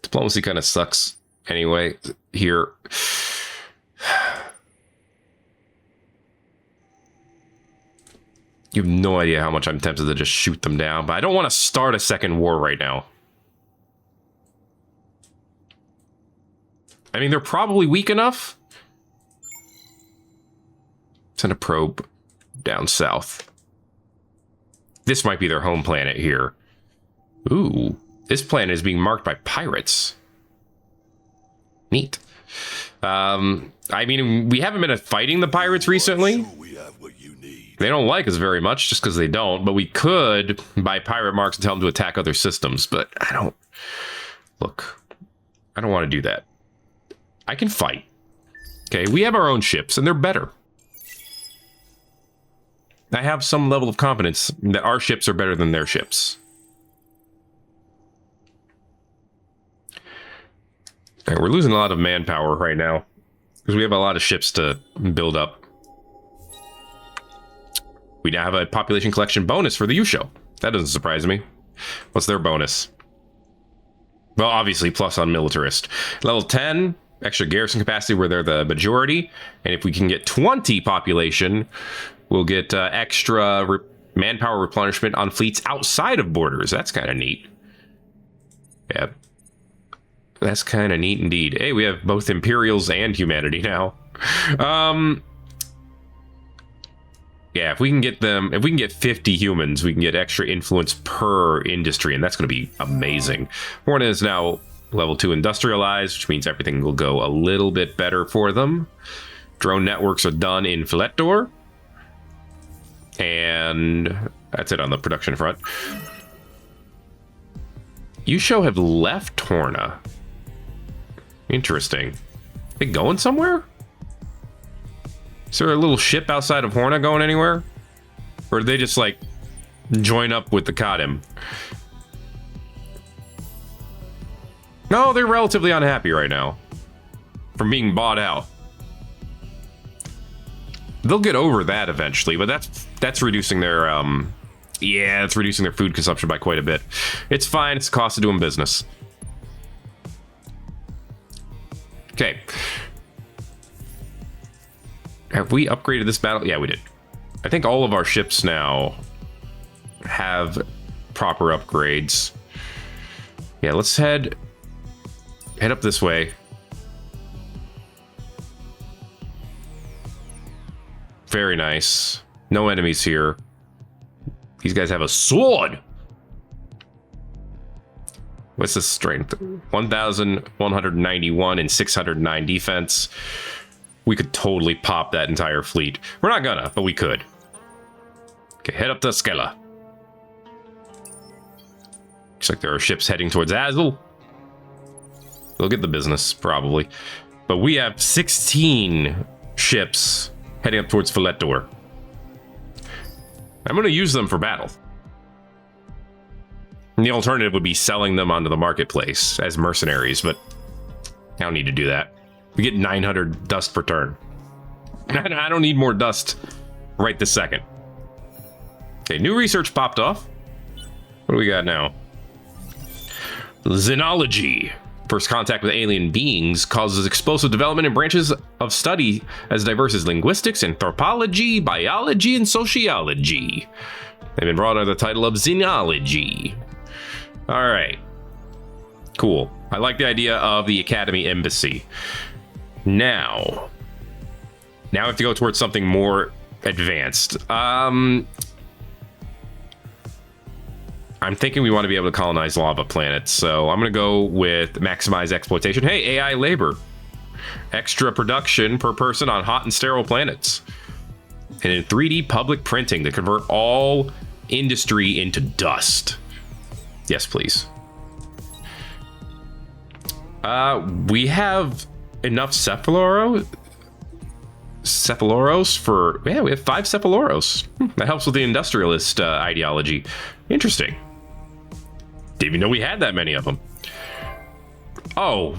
Diplomacy kind of sucks anyway here. You have no idea how much I'm tempted to just shoot them down, but I don't want to start a second war right now. I mean, they're probably weak enough. Send a probe down south. This might be their home planet here. Ooh, this planet is being marked by pirates. Neat. I mean, we haven't been fighting the pirates recently. They don't like us very much just because they don't, but we could buy pirate marks and tell them to attack other systems, but I don't... Look, I don't want to do that. I can fight. Okay, we have our own ships, and they're better. I have some level of confidence that our ships are better than their ships. And we're losing a lot of manpower right now because we have a lot of ships to build up. We now have a population collection bonus for the Yusho. That doesn't surprise me. What's their bonus? Well, obviously, plus on militarist. Level 10, extra garrison capacity where they're the majority. And if we can get 20 population, we'll get extra manpower replenishment on fleets outside of borders. That's kind of neat. Yeah. That's kind of neat indeed. Hey, we have both Imperials and humanity now. Yeah, if we can get 50 humans, we can get extra influence per industry, and that's going to be amazing. Hornet is now level 2 industrialized, which means everything will go a little bit better for them. Drone networks are done in Philetor. And that's it on the production front. Yusho have left Torna. Interesting. They going somewhere? Is there a little ship outside of Horna going anywhere? Or did they just, like, join up with the Kadim? No, they're relatively unhappy right now. From being bought out. They'll get over that eventually, but that's reducing their, yeah, it's reducing their food consumption by quite a bit. It's fine, it's the cost of doing business. Okay. Have we upgraded this battle? Yeah, we did. I think all of our ships now have proper upgrades. Yeah, let's head head up this way. Very nice. No enemies here. These guys have a sword. What's the strength? 1,191 and 609 defense. We could totally pop that entire fleet. We're not gonna, but we could. Okay, head up to Skella. Looks like there are ships heading towards Azul. They'll get the business, probably. But we have 16 ships heading up towards Filetdor. I'm going to use them for battle. And the alternative would be selling them onto the marketplace as mercenaries, but I don't need to do that. We get 900 dust per turn. I don't need more dust right this second. Okay, new research popped off. What do we got now? Xenology. First contact with alien beings causes explosive development in branches of study as diverse as linguistics, anthropology, biology, and sociology. They've been brought under the title of Xenology. All right. Cool. I like the idea of the Academy Embassy. Now we have to go towards something more advanced. I'm thinking we want to be able to colonize lava planets, so I'm going to go with maximize exploitation. Hey, AI labor. Extra production per person on hot and sterile planets. And in 3D public printing to convert all industry into dust. Yes, please. We have enough Cephaloros for... Yeah, we have 5 Cephaloros. That helps with the industrialist ideology. Interesting. Didn't even know we had that many of them. Oh.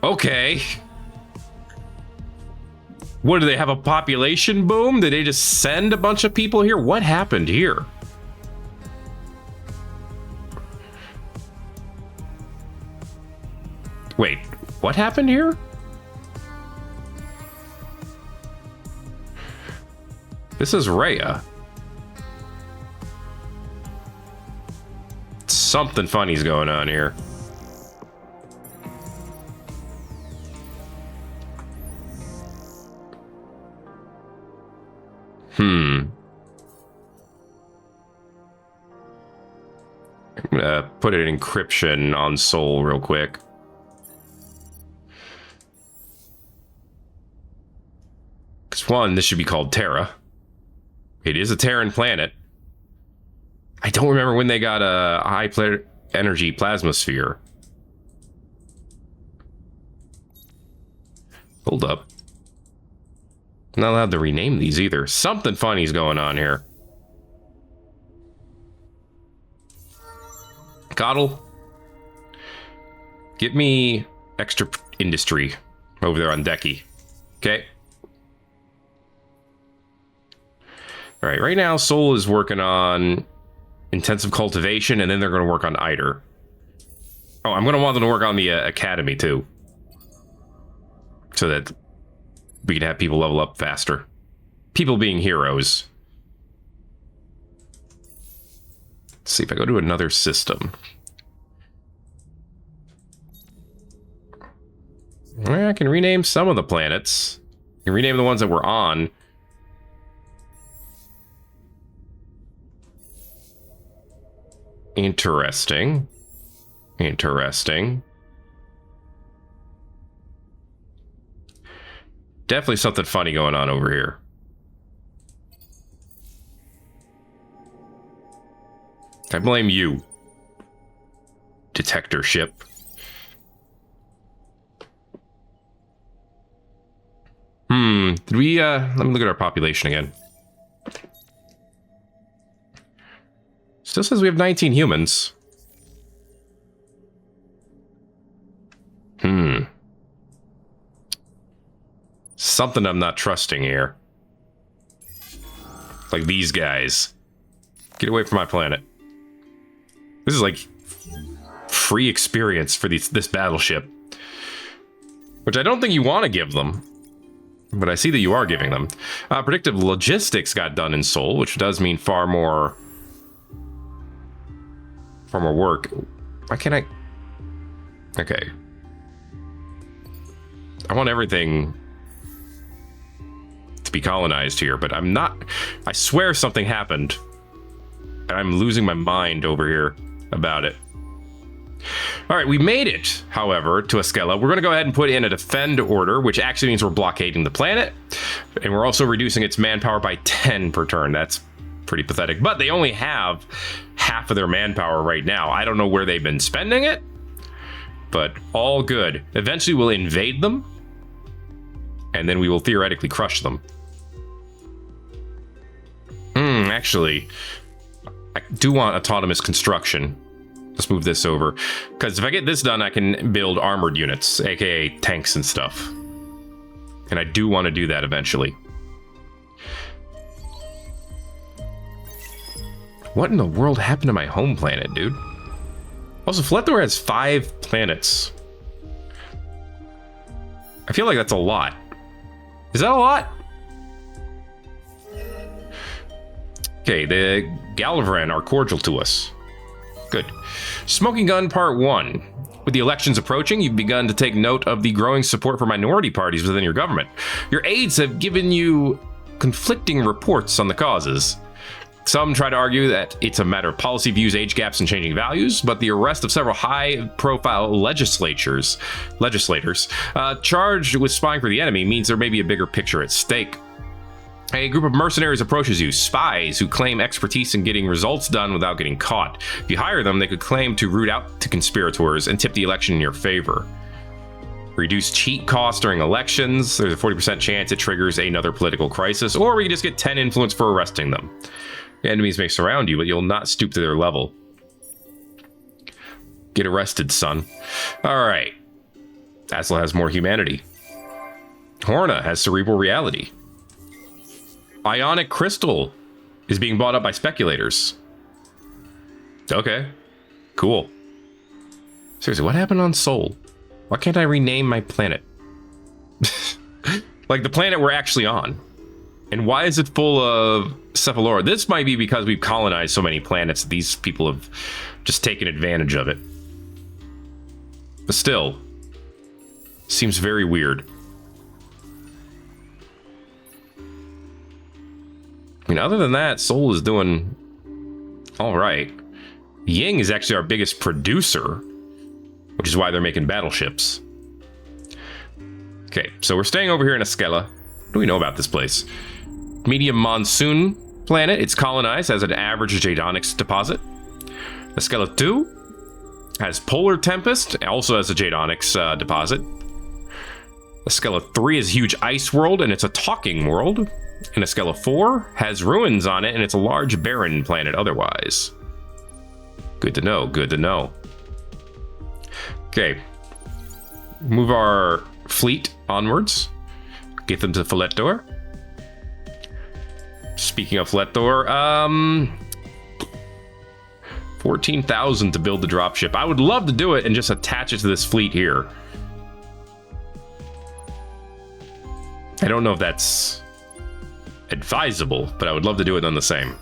Okay. What, do they have a population boom? Did they just send a bunch of people here? What happened here? Wait, what happened here? This is Rhea. Something funny's going on here. I'm gonna put an encryption on Sol real quick. Because one, this should be called Terra. It is a Terran planet. I don't remember when they got a high energy plasma sphere. Hold up. I'm not allowed to rename these either. Something funny's going on here. Coddle, get me extra industry over there on Decky. Okay. All right, right now Sol is working on intensive cultivation, and then they're going to work on Eider. Oh, I'm going to want them to work on the academy too, so that we can have people level up faster. People being heroes. Let's see if I go to another system. I can rename some of the planets. I can rename the ones that we're on. Interesting. Interesting. Definitely something funny going on over here. I blame you, detector ship. Did we, let me look at our population again. Still says we have 19 humans. Something I'm not trusting here. Like these guys. Get away from my planet. This is like free experience for this battleship. Which I don't think you want to give them. But I see that you are giving them. Predictive logistics got done in Sol, which does mean far more work. Why can't I... Okay. I want everything to be colonized here, but I'm not... I swear something happened. And I'm losing my mind over here about it. All right, we made it, however, to Ascella. We're going to go ahead and put in a defend order, which actually means we're blockading the planet. And we're also reducing its manpower by 10 per turn. That's pretty pathetic. But they only have half of their manpower right now. I don't know where they've been spending it, but all good. Eventually, we'll invade them, and then we will theoretically crush them. Actually, I do want autonomous construction. Let's move this over, because if I get this done, I can build armored units, aka tanks and stuff. And I do want to do that eventually. What in the world happened to my home planet, dude? Also, Flettor has 5 planets. I feel like that's a lot. Is that a lot? Okay, the Galvran are cordial to us. Good. Smoking Gun Part 1. With the elections approaching, you've begun to take note of the growing support for minority parties within your government. Your aides have given you conflicting reports on the causes. Some try to argue that it's a matter of policy views, age gaps, and changing values, but the arrest of several high-profile legislators charged with spying for the enemy means there may be a bigger picture at stake. A group of mercenaries approaches you, spies who claim expertise in getting results done without getting caught. If you hire them, they could claim to root out to conspirators and tip the election in your favor. Reduce cheat costs during elections. There's a 40% chance it triggers another political crisis, or we can just get 10 influence for arresting them. The enemies may surround you, but you'll not stoop to their level. Get arrested, son. All right. Asla has more humanity. Horna has cerebral reality. Ionic crystal is being bought up by speculators. Okay, cool. Seriously, what happened on Sol? Why can't I rename my planet? Like the planet we're actually on. And why is it full of Cephalora? This might be because we've colonized so many planets that these people have just taken advantage of it. But still, seems very weird. I mean, other than that, Sol is doing all right. Ying is actually our biggest producer, which is why they're making battleships. Okay, so we're staying over here in Ascella. What do we know about this place? Medium monsoon planet. It's colonized, has an average Jadonics deposit. Ascella 2 has Polar Tempest, also has a Jadonics deposit. Ascella 3 is huge ice world, and it's a talking world. And Ascella 4 has ruins on it, and it's a large barren planet otherwise. Good to know, good to know. Okay. Move our fleet onwards. Get them to Flettor. Speaking of Flettor, 14,000 to build the dropship. I would love to do it and just attach it to this fleet here. I don't know if that's advisable, but I would love to do it none the same.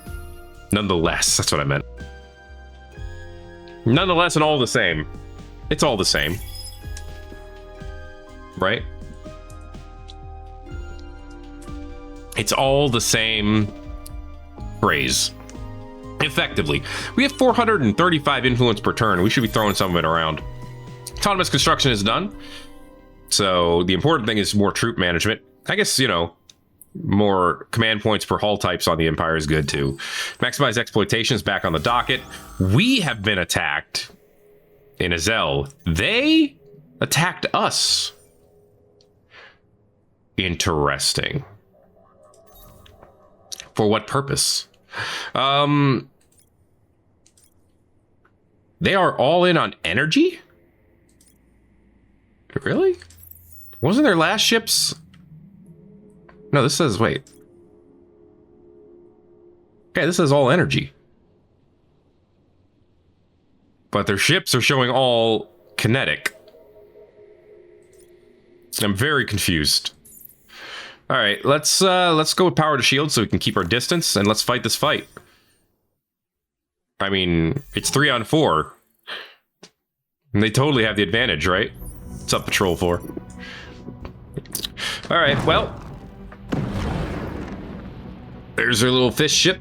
Nonetheless, that's what I meant. Nonetheless and all the same. It's all the same. Right? It's all the same phrase. Effectively. We have 435 influence per turn. We should be throwing some of it around. Autonomous construction is done. So the important thing is more troop management. I guess, you know, more command points per hull types on the Empire is good too. Maximize exploitation is back on the docket. We have been attacked in Azel. They attacked us. Interesting. For what purpose? They are all in on energy? Really? Wasn't their last ships? No, this says, wait. Okay, this says all energy. But their ships are showing all kinetic. I'm very confused. All right, let's go with power to shield so we can keep our distance, and let's fight this fight. I mean, it's 3 on 4. And they totally have the advantage, right? What's up, Patrol 4? All right, well. There's their little fish ship.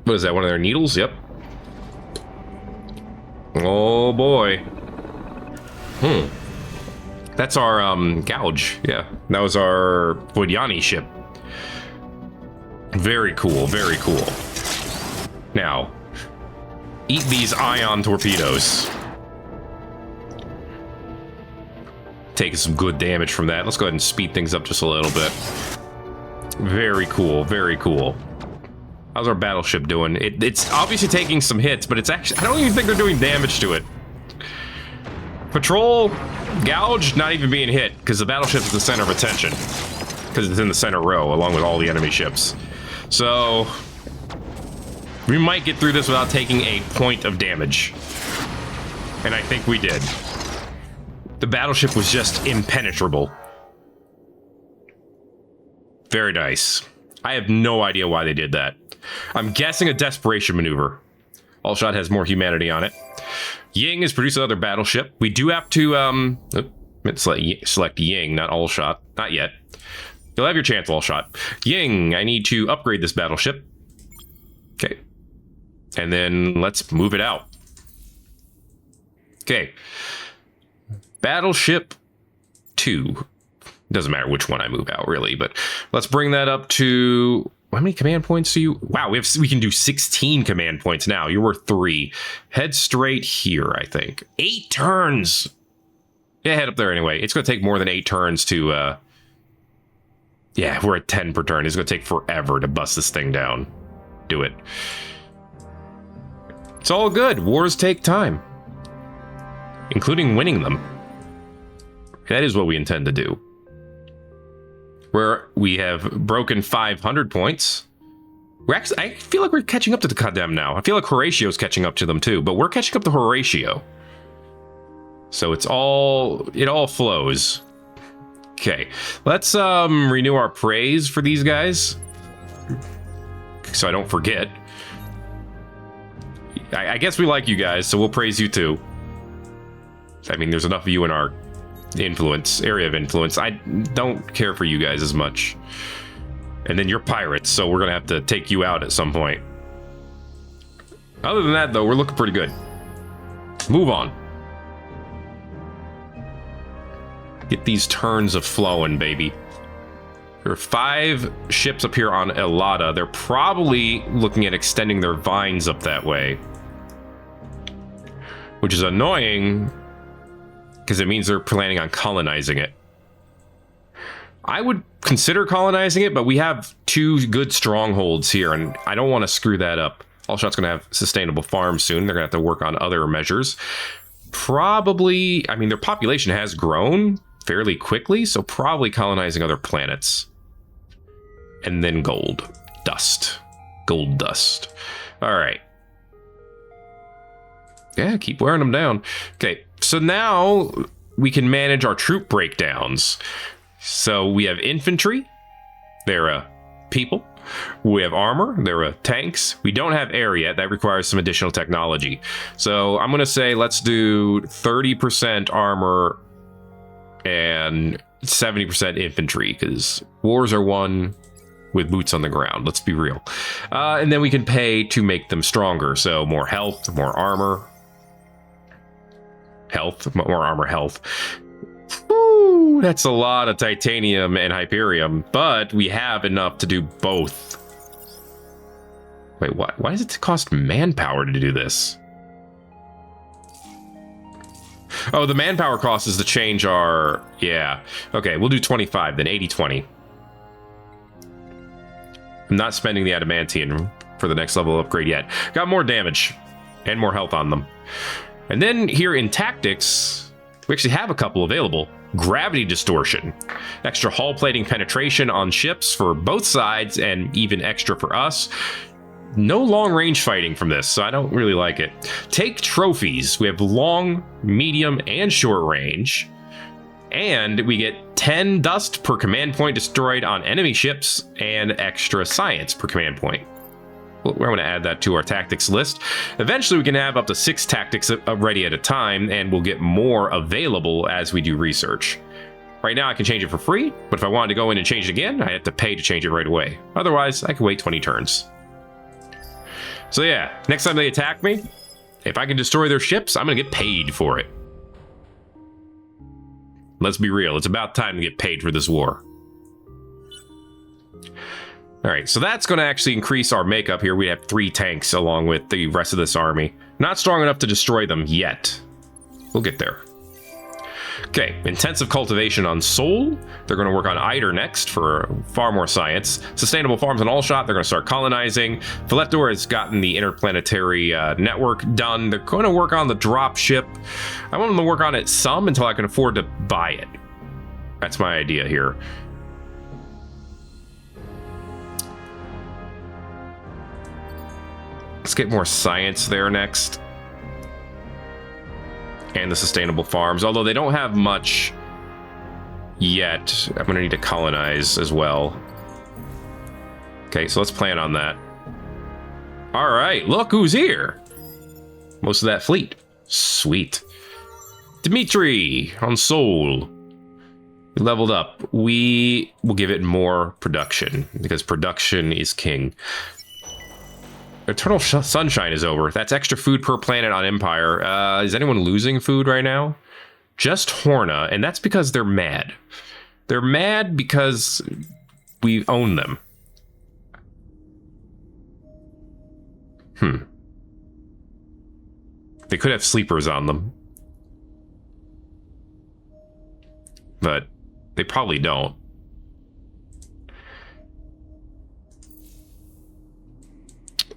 What is that, one of their needles? Yep. Oh, boy. That's our, gouge. Yeah, that was our Vodyani ship. Very cool, very cool. Now, eat these ion torpedoes. Taking some good damage from that. Let's go ahead and speed things up just a little bit. Very cool, very cool. How's our battleship doing? It's obviously taking some hits, but it's actually, I don't even think they're doing damage to it. Patrol, gouge, not even being hit, because the battleship is the center of attention. Because it's in the center row, along with all the enemy ships. So, we might get through this without taking a point of damage. And I think we did. The battleship was just impenetrable. Very nice. I have no idea why they did that. I'm guessing a desperation maneuver. Allshot has more humanity on it. Ying has produced another battleship. We do have to select Ying, not Allshot. Not yet. You'll have your chance, Allshot. Ying, I need to upgrade this battleship. Okay. And then let's move it out. Okay. Battleship 2. Doesn't matter which one I move out, really, but let's bring that up to... How many command points do you... Wow, we can do 16 command points now. You're worth 3. Head straight here, I think. 8 turns! Yeah, head up there anyway. It's going to take more than 8 turns to... Yeah, we're at 10 per turn. It's going to take forever to bust this thing down. Do it. It's all good. Wars take time. Including winning them. That is what we intend to do. Where we have broken 500 points. We're actually, I feel like we're catching up to the Kadem now. I feel like Horatio's catching up to them too, but we're catching up to Horatio. So it all flows. Okay, let's renew our praise for these guys. So I don't forget. I guess we like you guys, so we'll praise you too. I mean, there's enough of you in our area of influence. I don't care for you guys as much. And then you're pirates, so we're gonna have to take you out at some point. Other than that, though, we're looking pretty good. Move on. Get these turns of flowing, baby. There are 5 ships up here on Elada. They're probably looking at extending their vines up that way, which is annoying because it means they're planning on colonizing it. I would consider colonizing it, but we have 2 good strongholds here, and I don't want to screw that up. Allshot's going to have sustainable farms soon. They're going to have to work on other measures. Probably, I mean, their population has grown fairly quickly, so probably colonizing other planets. And then gold. Dust. Gold dust. All right. Yeah, keep wearing them down. Okay, so now we can manage our troop breakdowns. So we have infantry. They're people. We have armor. They're tanks. We don't have air yet. That requires some additional technology. So I'm going to say let's do 30% armor and 70% infantry, because wars are won with boots on the ground. Let's be real. And then we can pay to make them stronger. So more health, more armor. Health, more armor, health. Woo, that's a lot of titanium and hyperium, but we have enough to do both. Wait, what? Why does it cost manpower to do this? Oh, the manpower cost is to change our... Yeah. Okay, we'll do 25 then, 80-20. I'm not spending the adamantium for the next level upgrade yet. Got more damage and more health on them. And then here in tactics, we actually have a couple available. Gravity distortion. Extra hull plating penetration on ships for both sides and even extra for us. No long range fighting from this, so I don't really like it. Take trophies. We have long, medium, and short range. And we get 10 dust per command point destroyed on enemy ships and extra science per command point. we're going to add that to our tactics list. Eventually, we can have up to 6 tactics ready at a time, and we'll get more available as we do research. Right now, I can change it for free, but if I wanted to go in and change it again, I have to pay to change it right away. Otherwise, I can wait 20 turns. So yeah, next time they attack me, if I can destroy their ships, I'm going to get paid for it. Let's be real, it's about time to get paid for this war. All right, so that's going to actually increase our makeup here. We have 3 tanks along with the rest of this army. Not strong enough to destroy them yet. We'll get there. Okay, intensive cultivation on Sol. They're going to work on Eider next for far more science. Sustainable farms on Allshot. They're going to start colonizing. Philetor has gotten the interplanetary network done. They're going to work on the drop ship. I want them to work on it some until I can afford to buy it. That's my idea here. Let's get more science there next. And the sustainable farms, although they don't have much yet. I'm gonna need to colonize as well. Okay, so let's plan on that. All right, look who's here. Most of that fleet. Sweet. Dimitri on Sol. We leveled up. We will give it more production because production is king. Eternal Sunshine is over. That's extra food per planet on Empire. Is anyone losing food right now? Just Horna, and that's because they're mad. They're mad because we own them. They could have sleepers on them. But they probably don't.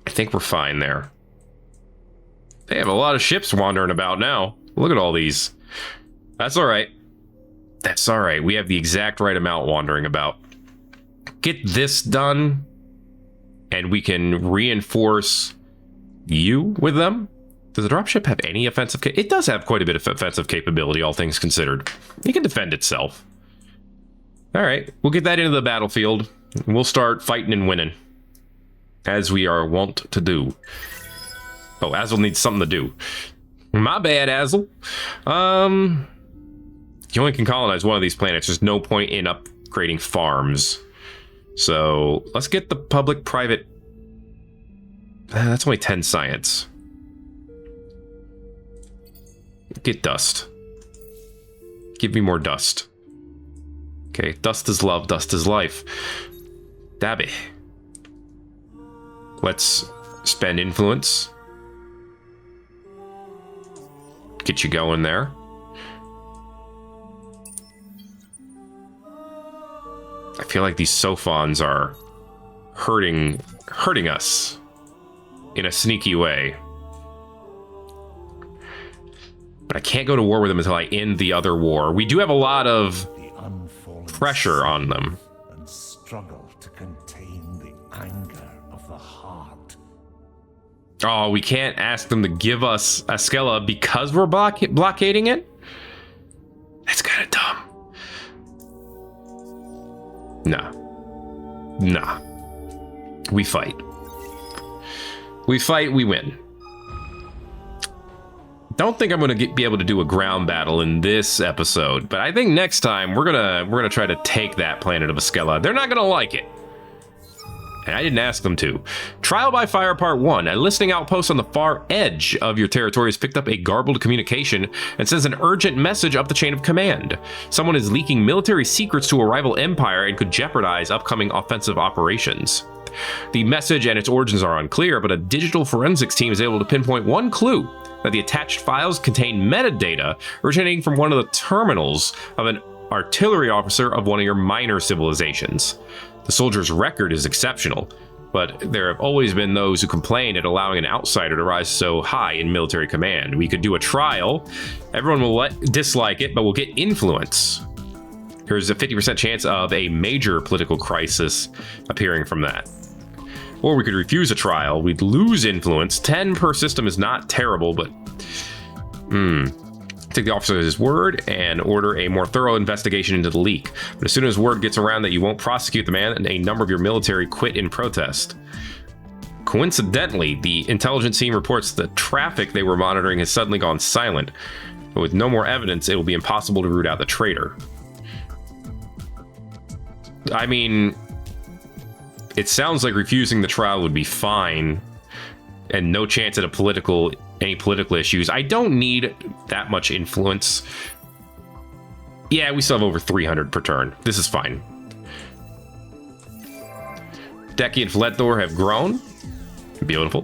I think we're fine there. They have a lot of ships wandering about now. Look at all these. That's all right. That's all right. We have the exact right amount wandering about. Get this done, and we can reinforce you with them. Does the dropship have any offensive? It does have quite a bit of offensive capability, all things considered. It can defend itself. All right, we'll get that into the battlefield, and we'll start fighting and winning. As we are wont to do. Oh, Azel needs something to do. My bad, Azel. You only can colonize one of these planets. There's no point in upgrading farms. So let's get the public-private. That's only 10 science. Get dust. Give me more dust. Okay, dust is love, dust is life. Dabby. Let's spend influence. Get you going there. I feel like these Sophons are hurting us in a sneaky way. But I can't go to war with them until I end the other war. We do have a lot of pressure on them. And struggle to contain the anger of the heart. Oh, we can't ask them to give us Askella because we're blockading it? That's kind of dumb. Nah. We fight. We fight, we win. Don't think I'm going to be able to do a ground battle in this episode, but I think next time we're gonna try to take that planet of Askella. They're not gonna like it. And I didn't ask them to. Trial by Fire Part 1. A listening outpost on the far edge of your territory has picked up a garbled communication and sends an urgent message up the chain of command. Someone is leaking military secrets to a rival empire and could jeopardize upcoming offensive operations. The message and its origins are unclear, but a digital forensics team is able to pinpoint one clue: that the attached files contain metadata originating from one of the terminals of an artillery officer of one of your minor civilizations. The soldier's record is exceptional, but there have always been those who complain at allowing an outsider to rise so high in military command. We could do a trial. Everyone will dislike it, but we'll get influence. There's a 50% chance of a major political crisis appearing from that. Or we could refuse a trial. We'd lose influence. 10 per system is not terrible, but... Take the officer at his word and order a more thorough investigation into the leak. But as soon as word gets around that you won't prosecute the man, a number of your military quit in protest. Coincidentally, the intelligence team reports the traffic they were monitoring has suddenly gone silent. But with no more evidence, it will be impossible to root out the traitor. I mean, it sounds like refusing the trial would be fine and no chance at any political issues. I don't need that much influence. Yeah, we still have over 300 per turn. This is fine. Deki and Fletthor have grown. Beautiful.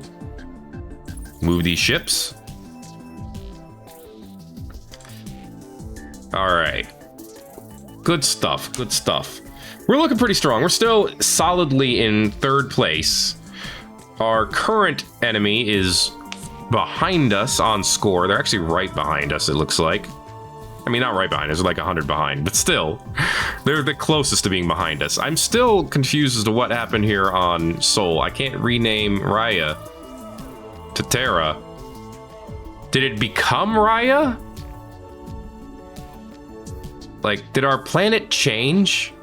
Move these ships. All right. Good stuff. Good stuff. We're looking pretty strong. We're still solidly in 3rd place. Our current enemy is behind us on score. They're actually right behind us, it looks like. I mean, not right behind us, like 100 behind, but still, they're the closest to being behind us. I'm still confused as to what happened here on Sol. I can't rename Raya to Terra. Did it become Raya? Like, did our planet change?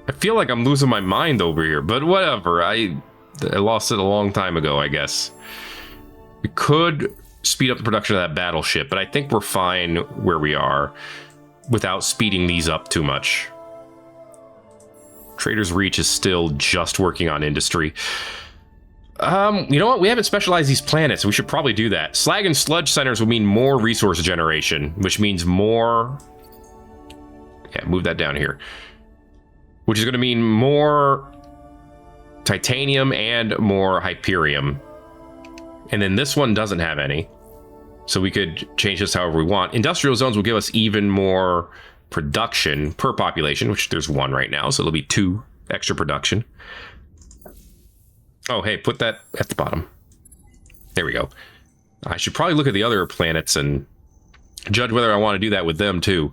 I feel like I'm losing my mind over here, but whatever. I lost it a long time ago, I guess. We could speed up the production of that battleship, but I think we're fine where we are without speeding these up too much. Trader's Reach is still just working on industry. You know what? We haven't specialized these planets. We should probably do that. Slag and sludge centers will mean more resource generation, which means more... Yeah, move that down here. Which is going to mean more titanium and more hyperium. And then this one doesn't have any. So we could change this however we want. Industrial zones will give us even more production per population, which there's 1 right now. So it'll be 2 extra production. Oh, hey, put that at the bottom. There we go. I should probably look at the other planets and judge whether I want to do that with them too.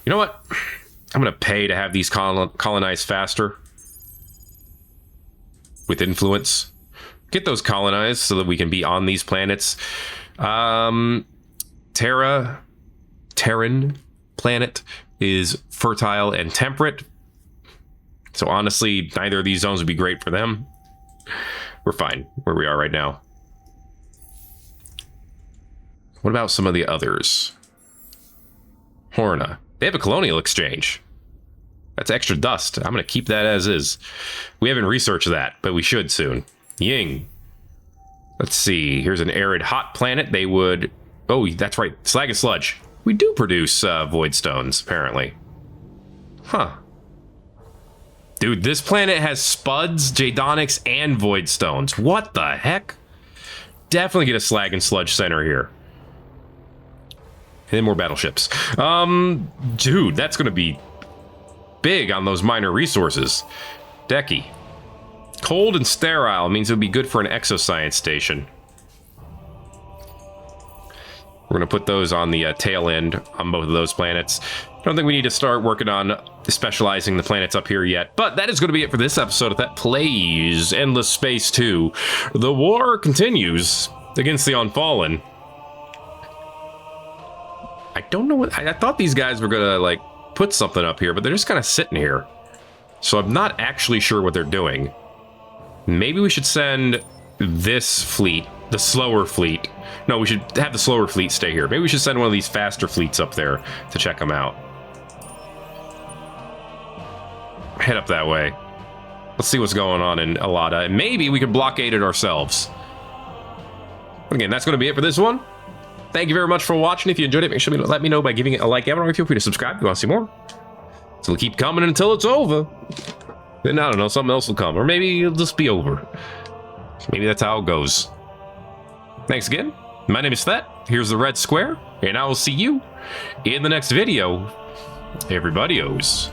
You know what? I'm going to pay to have these colonized faster. With influence. Get those colonized so that we can be on these planets. Terran planet is fertile and temperate. So honestly, neither of these zones would be great for them. We're fine where we are right now. What about some of the others? Horna. They have a colonial exchange. That's extra dust. I'm going to keep that as is. We haven't researched that, but we should soon. Ying. Let's see. Here's an arid hot planet. They would... Oh, that's right. Slag and sludge. We do produce void stones, apparently. Huh. Dude, this planet has spuds, Jadonics, and void stones. What the heck? Definitely get a slag and sludge center here. And then more battleships. Dude, that's going to be big on those minor resources. Deki. Cold and sterile means it would be good for an exoscience station. We're going to put those on the tail end on both of those planets. I don't think we need to start working on specializing the planets up here yet, but that is going to be it for this episode of Thet Plays Endless Space 2. The war continues against the Unfallen. I don't know what... I thought these guys were going to, like, put something up here, but they're just kind of sitting here. So I'm not actually sure what they're doing. Maybe we should send this fleet, the slower fleet. No, we should have the slower fleet stay here. Maybe we should send one of these faster fleets up there to check them out. Head up that way. Let's see what's going on in Alada. And maybe we can blockade it ourselves. Again, that's going to be it for this one. Thank you very much for watching. If you enjoyed it, make sure to let me know by giving it a like. And feel free to subscribe if you want to see more. So we'll keep coming until it's over. Then, I don't know, something else will come. Or maybe it'll just be over. Maybe that's how it goes. Thanks again. My name is Thet. Here's the red square. And I will see you in the next video. Everybody-os.